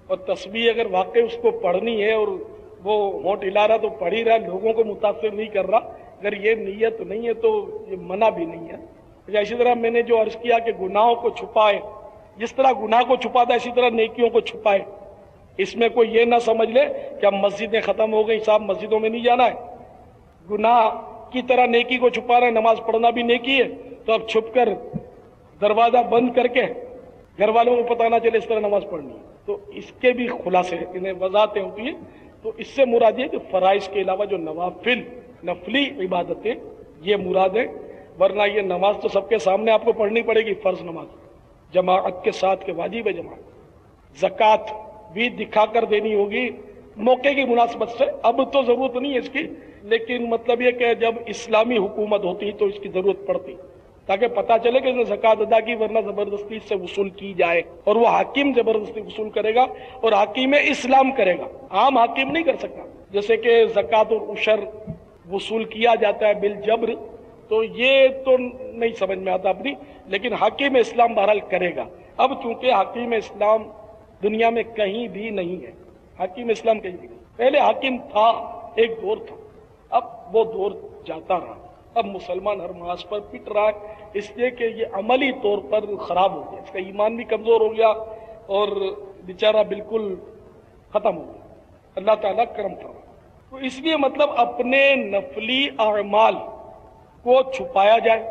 اور تسبیح اگر واقعی اس کو پڑھنی ہے اور وہ ہونٹ ہلا رہا تو پڑھ ہی رہا، لوگوں کو متاثر نہیں کر رہا، اگر یہ نیت نہیں ہے تو یہ منع بھی نہیں ہے. اسی طرح میں نے جو عرض کیا کہ گناہوں کو چھپائے، جس طرح گناہ کو چھپاتا ہے اسی طرح نیکیوں کو چھپائے. اس میں کوئی یہ نہ سمجھ لے کہ اب مسجدیں ختم ہو گئی، صاحب مسجدوں میں نہیں جانا ہے. گناہ کی طرح نیکی کو چھپا رہے، نماز پڑھنا بھی نیکی ہے، تو اب چھپ کر دروازہ بند کر کے گھر والوں کو پتہ نہ چلے اس طرح نماز پڑھنی ہے. تو اس کے بھی خلاصے انہیں وضاحتیں ہوتی ہیں. تو اس سے مراد یہ کہ فرائض کے علاوہ جو نفلی عبادتیں یہ مراد ہے. ورنہ یہ نماز تو سب کے سامنے آپ کو پڑھنی پڑے گی، فرض نماز جماعت کے ساتھ کے واجب ہے جماعت. زکوٰۃ بھی دکھا کر دینی ہوگی موقع کی مناسبت سے. اب تو ضرورت نہیں ہے اس کی، لیکن مطلب یہ کہ جب اسلامی حکومت ہوتی تو اس کی ضرورت پڑتی تاکہ پتہ چلے کہ اس نے زکوٰۃ ادا کی، ورنہ زبردستی سے وصول کی جائے. اور وہ حاکم زبردستی وصول کرے گا اور حاکم اسلام کرے گا، عام حاکم نہیں کر سکتا. جیسے کہ زکوٰۃ اور عشر وصول کیا جاتا ہے بالجبر، تو یہ تو نہیں سمجھ میں آتا اپنی، لیکن حاکم اسلام بہرحال کرے گا. اب چونکہ حاکم اسلام دنیا میں کہیں بھی نہیں ہے، حاکم اسلام کہیں بھی نہیں. پہلے حاکم تھا، ایک دور تھا، اب وہ دور جاتا رہا. اب مسلمان ہر محاذ پر پٹ رہا ہے، اس لیے کہ یہ عملی طور پر خراب ہو گیا، اس کا ایمان بھی کمزور ہو گیا اور بیچارہ بالکل ختم ہو گیا. اللہ تعالیٰ کرم فرمائے. تو اس لیے مطلب اپنے نفلی اعمال کو چھپایا جائے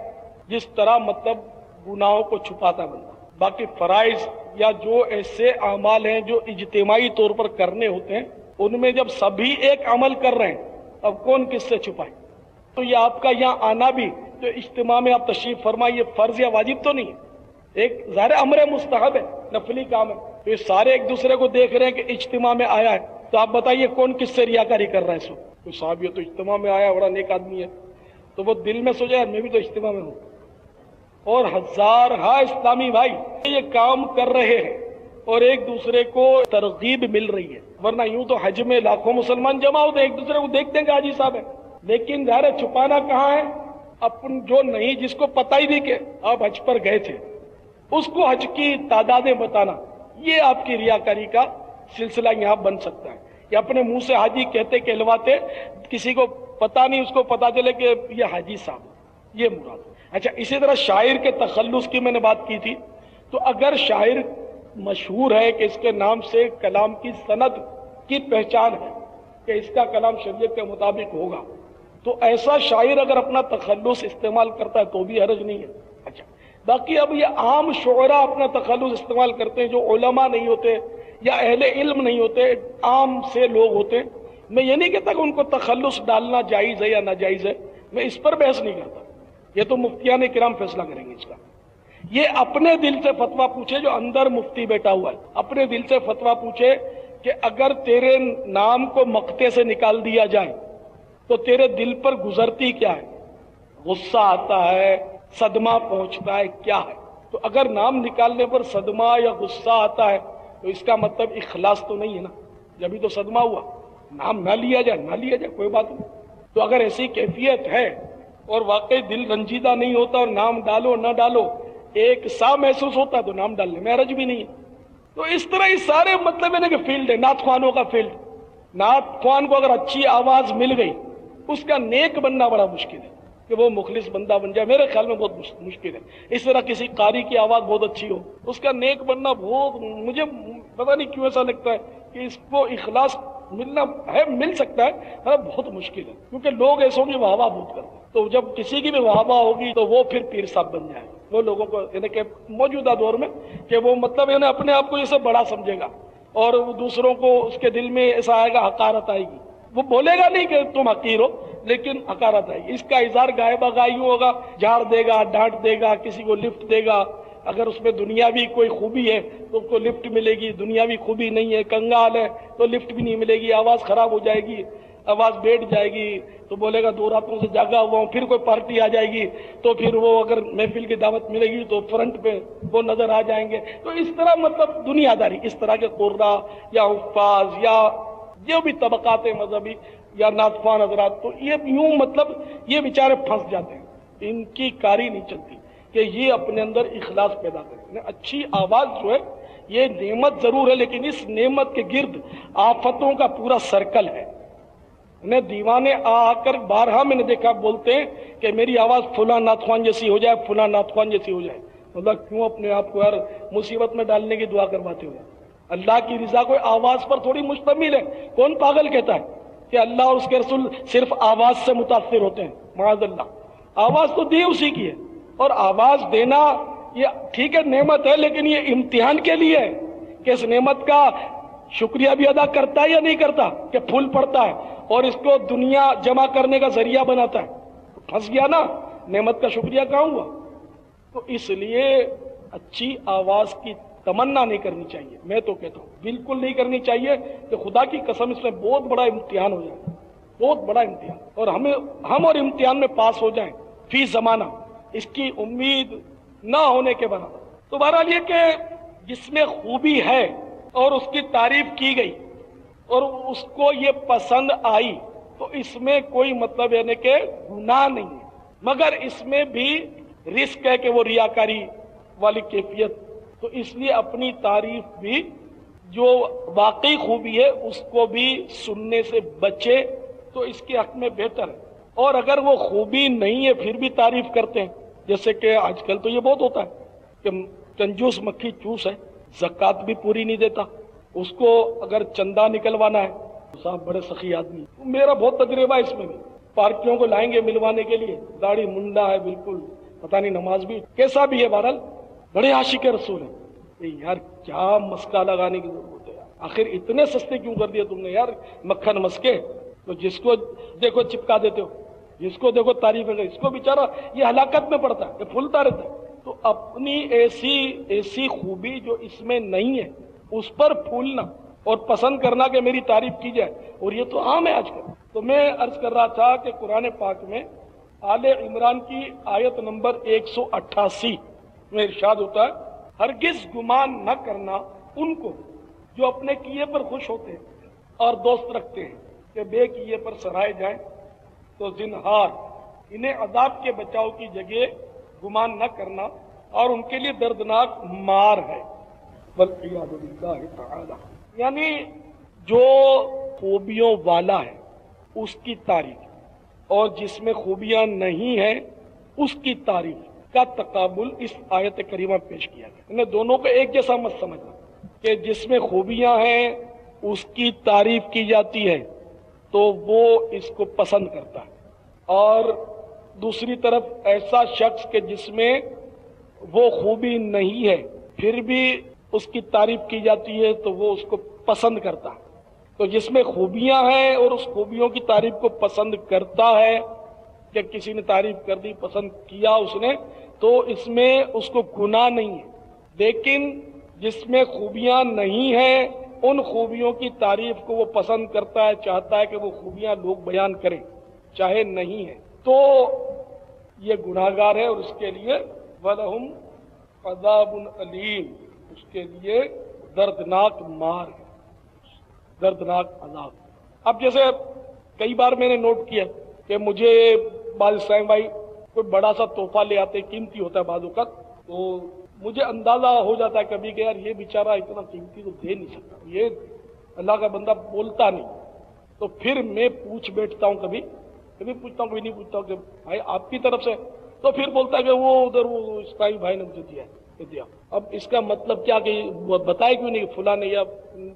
جس طرح مطلب گناہوں کو چھپاتا بندہ. باقی فرائض یا جو ایسے اعمال ہیں جو اجتماعی طور پر کرنے ہوتے ہیں، ان میں جب سبھی ایک عمل کر رہے ہیں اب کون کس سے چھپائے؟ تو یہ آپ کا یہاں آنا بھی جو اجتماع میں آپ تشریف فرمائے، یہ فرض یا واجب تو نہیں ہے، ایک ظاہر امر مستحب ہے، نفلی کام ہے. تو یہ سارے ایک دوسرے کو دیکھ رہے ہیں کہ اجتماع میں آیا ہے، تو آپ بتائیے کون کس سے ریاکاری کر رہا ہے اس وقت؟ تو صاحب یہ تو اجتماع میں آیا، بڑا نیک آدمی ہے، تو وہ دل میں سوچے میں بھی تو اجتماع میں ہوں. اور ہزارہ اسلامی بھائی یہ کام کر رہے ہیں اور ایک دوسرے کو ترغیب مل رہی ہے. ورنہ یوں تو حج میں لاکھوں مسلمان جمع ہوتے ہیں، ایک دوسرے کو دیکھتے ہیں کہ حاجی صاحب ہے، لیکن ظاہر چھپانا کہاں ہے؟ اپن جو نہیں، جس کو پتہ ہی نہیں کہ آپ حج پر گئے تھے، اس کو حج کی تعدادیں بتانا، یہ آپ کی ریاکاری کا سلسلہ یہاں بن سکتا ہے. یا اپنے منہ سے حاجی کہتے کہلواتے کسی کو پتہ نہیں، اس کو پتہ چلے کہ یہ حاجی صاحب، یہ مراد. اچھا، اسی طرح شاعر کے تخلص کی میں نے بات کی تھی. تو اگر شاعر مشہور ہے کہ اس کے نام سے کلام کی سند کی پہچان ہے کہ اس کا کلام شریعت کے مطابق ہوگا، تو ایسا شاعر اگر اپنا تخلص استعمال کرتا ہے تو بھی حرج نہیں ہے. اچھا، باقی اب یہ عام شعراء اپنا تخلص استعمال کرتے ہیں جو علماء نہیں ہوتے یا اہل علم نہیں ہوتے، عام سے لوگ ہوتے ہیں. میں یہ نہیں کہتا کہ ان کو تخلص ڈالنا جائز ہے یا ناجائز ہے، میں اس پر بحث نہیں کرتا، یہ تو مفتیان کرام فیصلہ کریں گے اس کا. یہ اپنے دل سے فتویٰ پوچھے جو اندر مفتی بیٹھا ہوا ہے، اپنے دل سے فتویٰ پوچھے کہ اگر تیرے نام کو مقتے سے نکال دیا جائے تو تیرے دل پر گزرتی کیا ہے، غصہ آتا ہے، صدمہ پہنچتا ہے، کیا ہے؟ تو اگر نام نکالنے پر صدمہ یا غصہ آتا ہے تو اس کا مطلب اخلاص تو نہیں ہے نا، جبھی تو صدمہ ہوا. نام نہ لیا جائے کوئی بات نہیں. تو اگر ایسی کیفیت ہے اور واقعی دل رنجیدہ نہیں ہوتا اور نام ڈالو نہ ڈالو ایک سا محسوس ہوتا تو نام ڈالنے میں حرج بھی نہیں ہے. تو اس طرح یہ سارے مطلب ہے نا کہ فیلڈ ہے، نعت خوانوں کا فیلڈ. نعت خوان کو اگر اچھی آواز مل گئی اس کا نیک بننا بڑا مشکل ہے کہ وہ مخلص بندہ بن جائے، میرے خیال میں بہت مشکل ہے. اس طرح کسی قاری کی آواز بہت اچھی ہو اس کا نیک بننا بہت، مجھے پتہ نہیں کیوں ایسا لگتا ہے کہ اس کو اخلاص ملنا ہے، مل سکتا ہے، بہت مشکل ہے کیونکہ لوگ ایسوں کی واہ واہ بہت کرتے ہیں. تو جب کسی کی بھی واہ واہ ہوگی تو وہ پھر پیر صاحب بن جائے وہ لوگوں کو، یعنی کہ موجودہ دور میں کہ وہ مطلب یعنی اپنے آپ کو یہ سب بڑا سمجھے گا اور دوسروں کو اس کے دل میں ایسا آئے گا، حقارت آئے گی. وہ بولے گا نہیں کہ تم حقیر ہو لیکن حقارت آئے گی. اس کا اظہار گائے بغائی ہوگا، جھاڑ دے گا، ڈانٹ دے گا، کسی کو لفٹ دے گا. اگر اس میں دنیاوی کوئی خوبی ہے تو اس کو لفٹ ملے گی، دنیاوی خوبی نہیں ہے، کنگال ہے تو لفٹ بھی نہیں ملے گی، آواز خراب ہو جائے گی، آواز بیٹھ جائے گی تو بولے گا 2 راتوں سے جاگا ہوا ہوں. پھر کوئی پارٹی آ جائے گی تو پھر وہ اگر محفل کی دعوت ملے گی تو فرنٹ پہ وہ نظر آ جائیں گے. تو اس طرح مطلب دنیا داری، اس طرح کے قراء یا حفاظ یا جو بھی طبقات مذہبی یا نعت خوان حضرات، تو یہ یوں مطلب یہ بیچارے پھنس جاتے ہیں، ان کی کاری نہیں چلتی کہ یہ اپنے اندر اخلاص پیدا کریں. اچھی آواز جو ہے یہ نعمت ضرور ہے لیکن اس نعمت کے گرد آفتوں کا پورا سرکل ہے. دیوانے آ کر بارہا میں نے دیکھا بولتے ہیں کہ میری آواز فلاں نعت خوان جیسی ہو جائے، فلاں نعت خوان جیسی ہو جائے. مطلب کیوں اپنے آپ کو ہر مصیبت میں ڈالنے کی دعا کرواتے ہو؟ اللہ کی رضا کوئی آواز پر تھوڑی مشتمل ہے. کون پاگل کہتا ہے کہ اللہ اور اس کے رسول صرف آواز سے متاثر ہوتے ہیں؟ معاذ اللہ، آواز تو دی اسی کی ہے. اور آواز دینا یہ ٹھیک ہے نعمت ہے لیکن یہ امتحان کے لیے ہے کہ اس نعمت کا شکریہ بھی ادا کرتا ہے یا نہیں کرتا، کہ پھول پڑتا ہے اور اس کو دنیا جمع کرنے کا ذریعہ بناتا ہے. پھنس گیا نا، نعمت کا شکریہ کہاں ہوا؟ تو اس لیے اچھی آواز کی تمنا نہیں کرنی چاہیے. میں تو کہتا ہوں بالکل نہیں کرنی چاہیے کہ خدا کی قسم اس میں بہت بڑا امتحان ہو جائے، بہت بڑا امتحان، اور ہم اور امتحان میں پاس ہو جائیں فی زمانہ، اس کی امید نہ ہونے کے برابر. تو بہرحال یہ کہ جس میں خوبی ہے اور اس کی تعریف کی گئی اور اس کو یہ پسند آئی تو اس میں کوئی مطلب یعنی کہ گناہ نہیں ہے، مگر اس میں بھی رسک ہے کہ وہ ریاکاری والی کیفیت. تو اس لیے اپنی تعریف بھی جو واقعی خوبی ہے اس کو بھی سننے سے بچے تو اس کے حق میں بہتر ہے. اور اگر وہ خوبی نہیں ہے پھر بھی تعریف کرتے ہیں، جیسے کہ آج کل تو یہ بہت ہوتا ہے کہ کنجوس مکھی چوس ہے، زکوٰۃ بھی پوری نہیں دیتا، اس کو اگر چندہ نکلوانا ہے صاحب بڑے سخی آدمی. میرا بہت تجربہ اس میں بھی، پارٹیوں کو لائیں گے ملوانے کے لیے، داڑھی منڈا ہے بالکل، پتہ نہیں نماز بھی کیسا بھی ہے، بہرحال بڑے عاشق رسول ہیں. یار کیا مسکا لگانے کی ضرورت ہے، آخر اتنے سستے کیوں کر دیا تم نے یار، مکھن مسکے. تو جس کو دیکھو چپکا دیتے ہو، جس کو دیکھو تعریف ہے، اس کو بیچارہ یہ ہلاکت میں پڑتا ہے، یہ پھولتا رہتا ہے. تو اپنی ایسی خوبی جو اس میں نہیں ہے اس پر پھولنا اور پسند کرنا کہ میری تعریف کی جائے، اور یہ تو عام ہے آج کل. تو میں عرض کر رہا تھا کہ قرآن پاک میں آل عمران کی آیت نمبر 188 میں ارشاد ہوتا ہے، ہرگز گمان نہ کرنا ان کو جو اپنے کیے پر خوش ہوتے ہیں اور دوست رکھتے ہیں کہ بے کیے پر سرائے جائیں، تو زنہار انہیں عذاب کے بچاؤ کی جگہ گمان نہ کرنا اور ان کے لیے دردناک مار ہے. والعیاذ باللہ تعالی. یعنی جو خوبیوں والا ہے اس کی تعریف اور جس میں خوبیاں نہیں ہیں اس کی تعریف کا تقابل اس آیت کریمہ پیش کیا گیا. انہیں دونوں کو ایک جیسا مت سمجھنا کہ جس میں خوبیاں ہیں اس کی تعریف کی جاتی ہے تو وہ اس کو پسند کرتا ہے، اور دوسری طرف ایسا شخص کہ جس میں وہ خوبی نہیں ہے پھر بھی اس کی تعریف کی جاتی ہے تو وہ اس کو پسند کرتا ہے. تو جس میں خوبیاں ہیں اور اس خوبیوں کی تعریف کو پسند کرتا ہے کہ کسی نے تعریف کر دی پسند کیا اس نے تو اس میں اس کو گناہ نہیں ہے. لیکن جس میں خوبیاں نہیں ہیں ان خوبیوں کی تعریف کو وہ پسند کرتا ہے چاہتا ہے کہ وہ خوبیاں لوگ بیان کریں چاہے نہیں ہے تو یہ گناہگار ہے اور اس کے لیے وَلَهُمْ عَذَابٌ أَلِيمٌ اس کے لیے دردناک مار ہے دردناک عذاب. اب جیسے کئی بار میں نے نوٹ کیا کہ مجھے بعض اسلام بھائی کوئی بڑا سا تحفہ لے آتے قیمتی ہوتا ہے بعض اوقات تو مجھے اندازہ ہو جاتا ہے کبھی کہ یار یہ بیچارہ اتنا قیمتی تو دے نہیں سکتا یہ اللہ کا بندہ بولتا نہیں تو پھر میں پوچھ بیٹھتا ہوں کبھی پوچھتا ہوں کوئی نہیں پوچھتا ہوں کہ بھائی آپ کی طرف سے تو پھر بولتا ہے کہ وہ ادھر وہ اسلامی بھائی نے مجھے دیا. اب اس کا مطلب کیا کہ وہ بتائے کیوں نہیں فلاں نے یا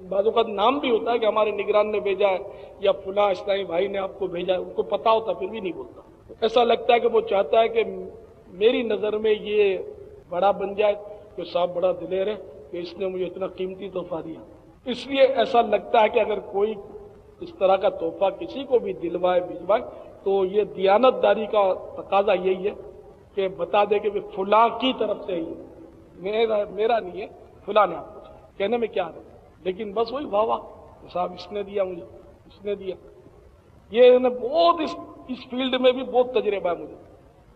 بعضوں کا نام بھی ہوتا ہے کہ ہمارے نگران نے بھیجا ہے یا فلاں اسلامی بھائی نے آپ کو بھیجا ہے ان کو پتا ہوتا پھر بھی نہیں بولتا. ایسا لگتا ہے کہ وہ چاہتا ہے کہ میری نظر میں یہ بڑا بن جائے کہ صاحب بڑا دلیر ہے کہ اس نے مجھے اتنا قیمتی تحفہ دیا. اس لیے ایسا لگتا ہے کہ اگر کوئی اس طرح کا تحفہ کسی کو بھی دلوائے بھجوائے تو یہ دیانت داری کا تقاضا یہی ہے کہ بتا دے کہ فلاں کی طرف سے ہی میرا نہیں ہے فلاں نے آپ کو کہنے میں کیا ہے لیکن بس وہی واہ واہ صاحب اس نے دیا مجھے اس نے دیا. یہ بہت اس فیلڈ میں بھی بہت تجربہ ہے مجھے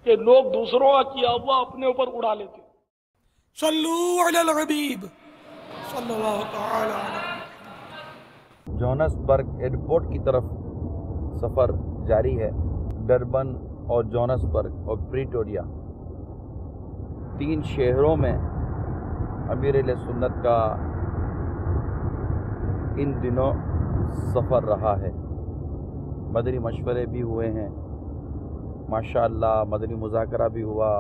کہ لوگ دوسروں کا کیا ہوا اپنے اوپر اڑا لیتے. صلو علی الحبیب صلی اللہ تعالی علیہ. جوہانسبرگ ایئرپورٹ کی طرف سفر جاری ہے. ڈربن اور جوہانسبرگ اور پریٹوریا 3 شہروں میں امیر اہل سنت کا ان دنوں سفر رہا ہے. مدنی مشورے بھی ہوئے ہیں ماشاءاللہ مدنی مذاکرہ بھی ہوا.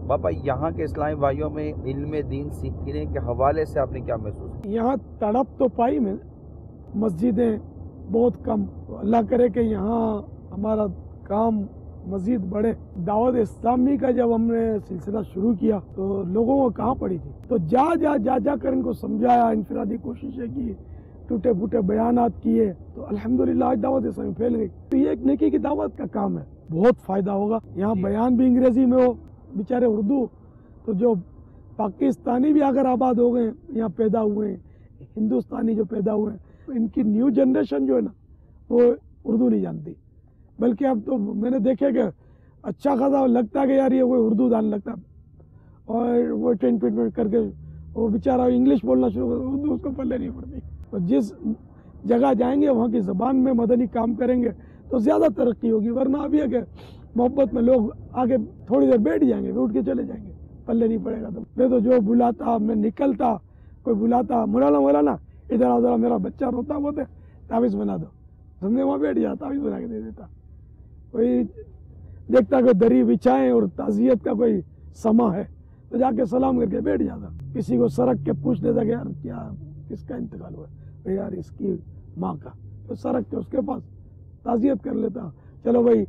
بابا یہاں کے اسلامی بھائیوں میں علم دین سیکھنے کے حوالے سے آپ نے کیا محسوس کیا؟ یہاں تڑپ تو پائی میں مسجدیں بہت کم. اللہ کرے کہ یہاں ہمارا کام مزید بڑھے. دعوت اسلامی کا جب ہم نے سلسلہ شروع کیا تو لوگوں کو کہاں پڑی تھی تو جا کر ان کو سمجھایا انفرادی کوششیں کی ٹوٹے پھوٹے بیانات کیے تو الحمدللہ آج دعوت اسلامی پھیل گئی. تو یہ ایک نیکی کی دعوت کا کام ہے بہت فائدہ ہوگا. یہاں بیان بھی انگریزی میں ہو بیچارے اردو تو جو پاکستانی بھی اگر آباد ہو گئے یہاں پیدا ہوئے ہیں ہندوستانی جو پیدا ہوئے ہیں ان کی نیو جنریشن جو ہے نا وہ اردو نہیں جانتی بلکہ اب تو میں نے دیکھا کہ اچھا خاصا لگتا ہے کہ یار یہ کوئی اردو جان لگتا ہے اور وہ ٹینٹ کر کے وہ بیچارہ انگلش بولنا شروع کر اردو اس کو پلے نہیں پڑتی. تو جس جگہ جائیں گے وہاں کی زبان میں مدنی کام کریں گے تو زیادہ ترقی ہوگی. ورنہ ابھی ہے کہ محبت میں لوگ آگے تھوڑی دیر بیٹھ جائیں گے اٹھ کے چلے جائیں گے پلے نہیں پڑے گا. تو میں تو جو بلاتا میں نکلتا کوئی بلاتا مولانا ادھر آ ذرا میرا بچہ روتا وہ تھے تعویذ بنا دو تم نے وہاں بیٹھ جاتا تعویذ بنا کے دے دیتا. کوئی دیکھتا کہ دری بچھائیں اور تعزیت کا کوئی سما ہے تو جا کے سلام کر کے بیٹھ جاتا. کسی کو سرک کے پوچھ لیتا کہ یار کیا کس کا انتقال ہوا ہے یار اس کی ماں کا تو سرک کے اس کے پاس تعزیت کر لیتا. چلو بھائی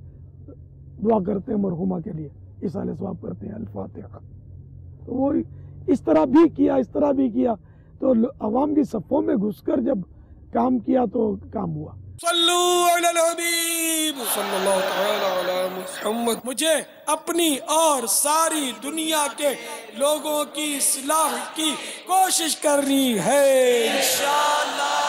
دعا کرتے ہیں مرحومہ کے لیے ایصال ثواب کرتے ہیں الفاتحہ. تو وہ اس طرح بھی کیا تو عوام کی صفوں میں گھس کر جب کام کیا تو کام ہوا. صلو علی الحبیب صلی اللہ تعالی علی محمد. مجھے اپنی اور ساری دنیا کے لوگوں کی اصلاح کی کوشش کرنی ہے انشاءاللہ.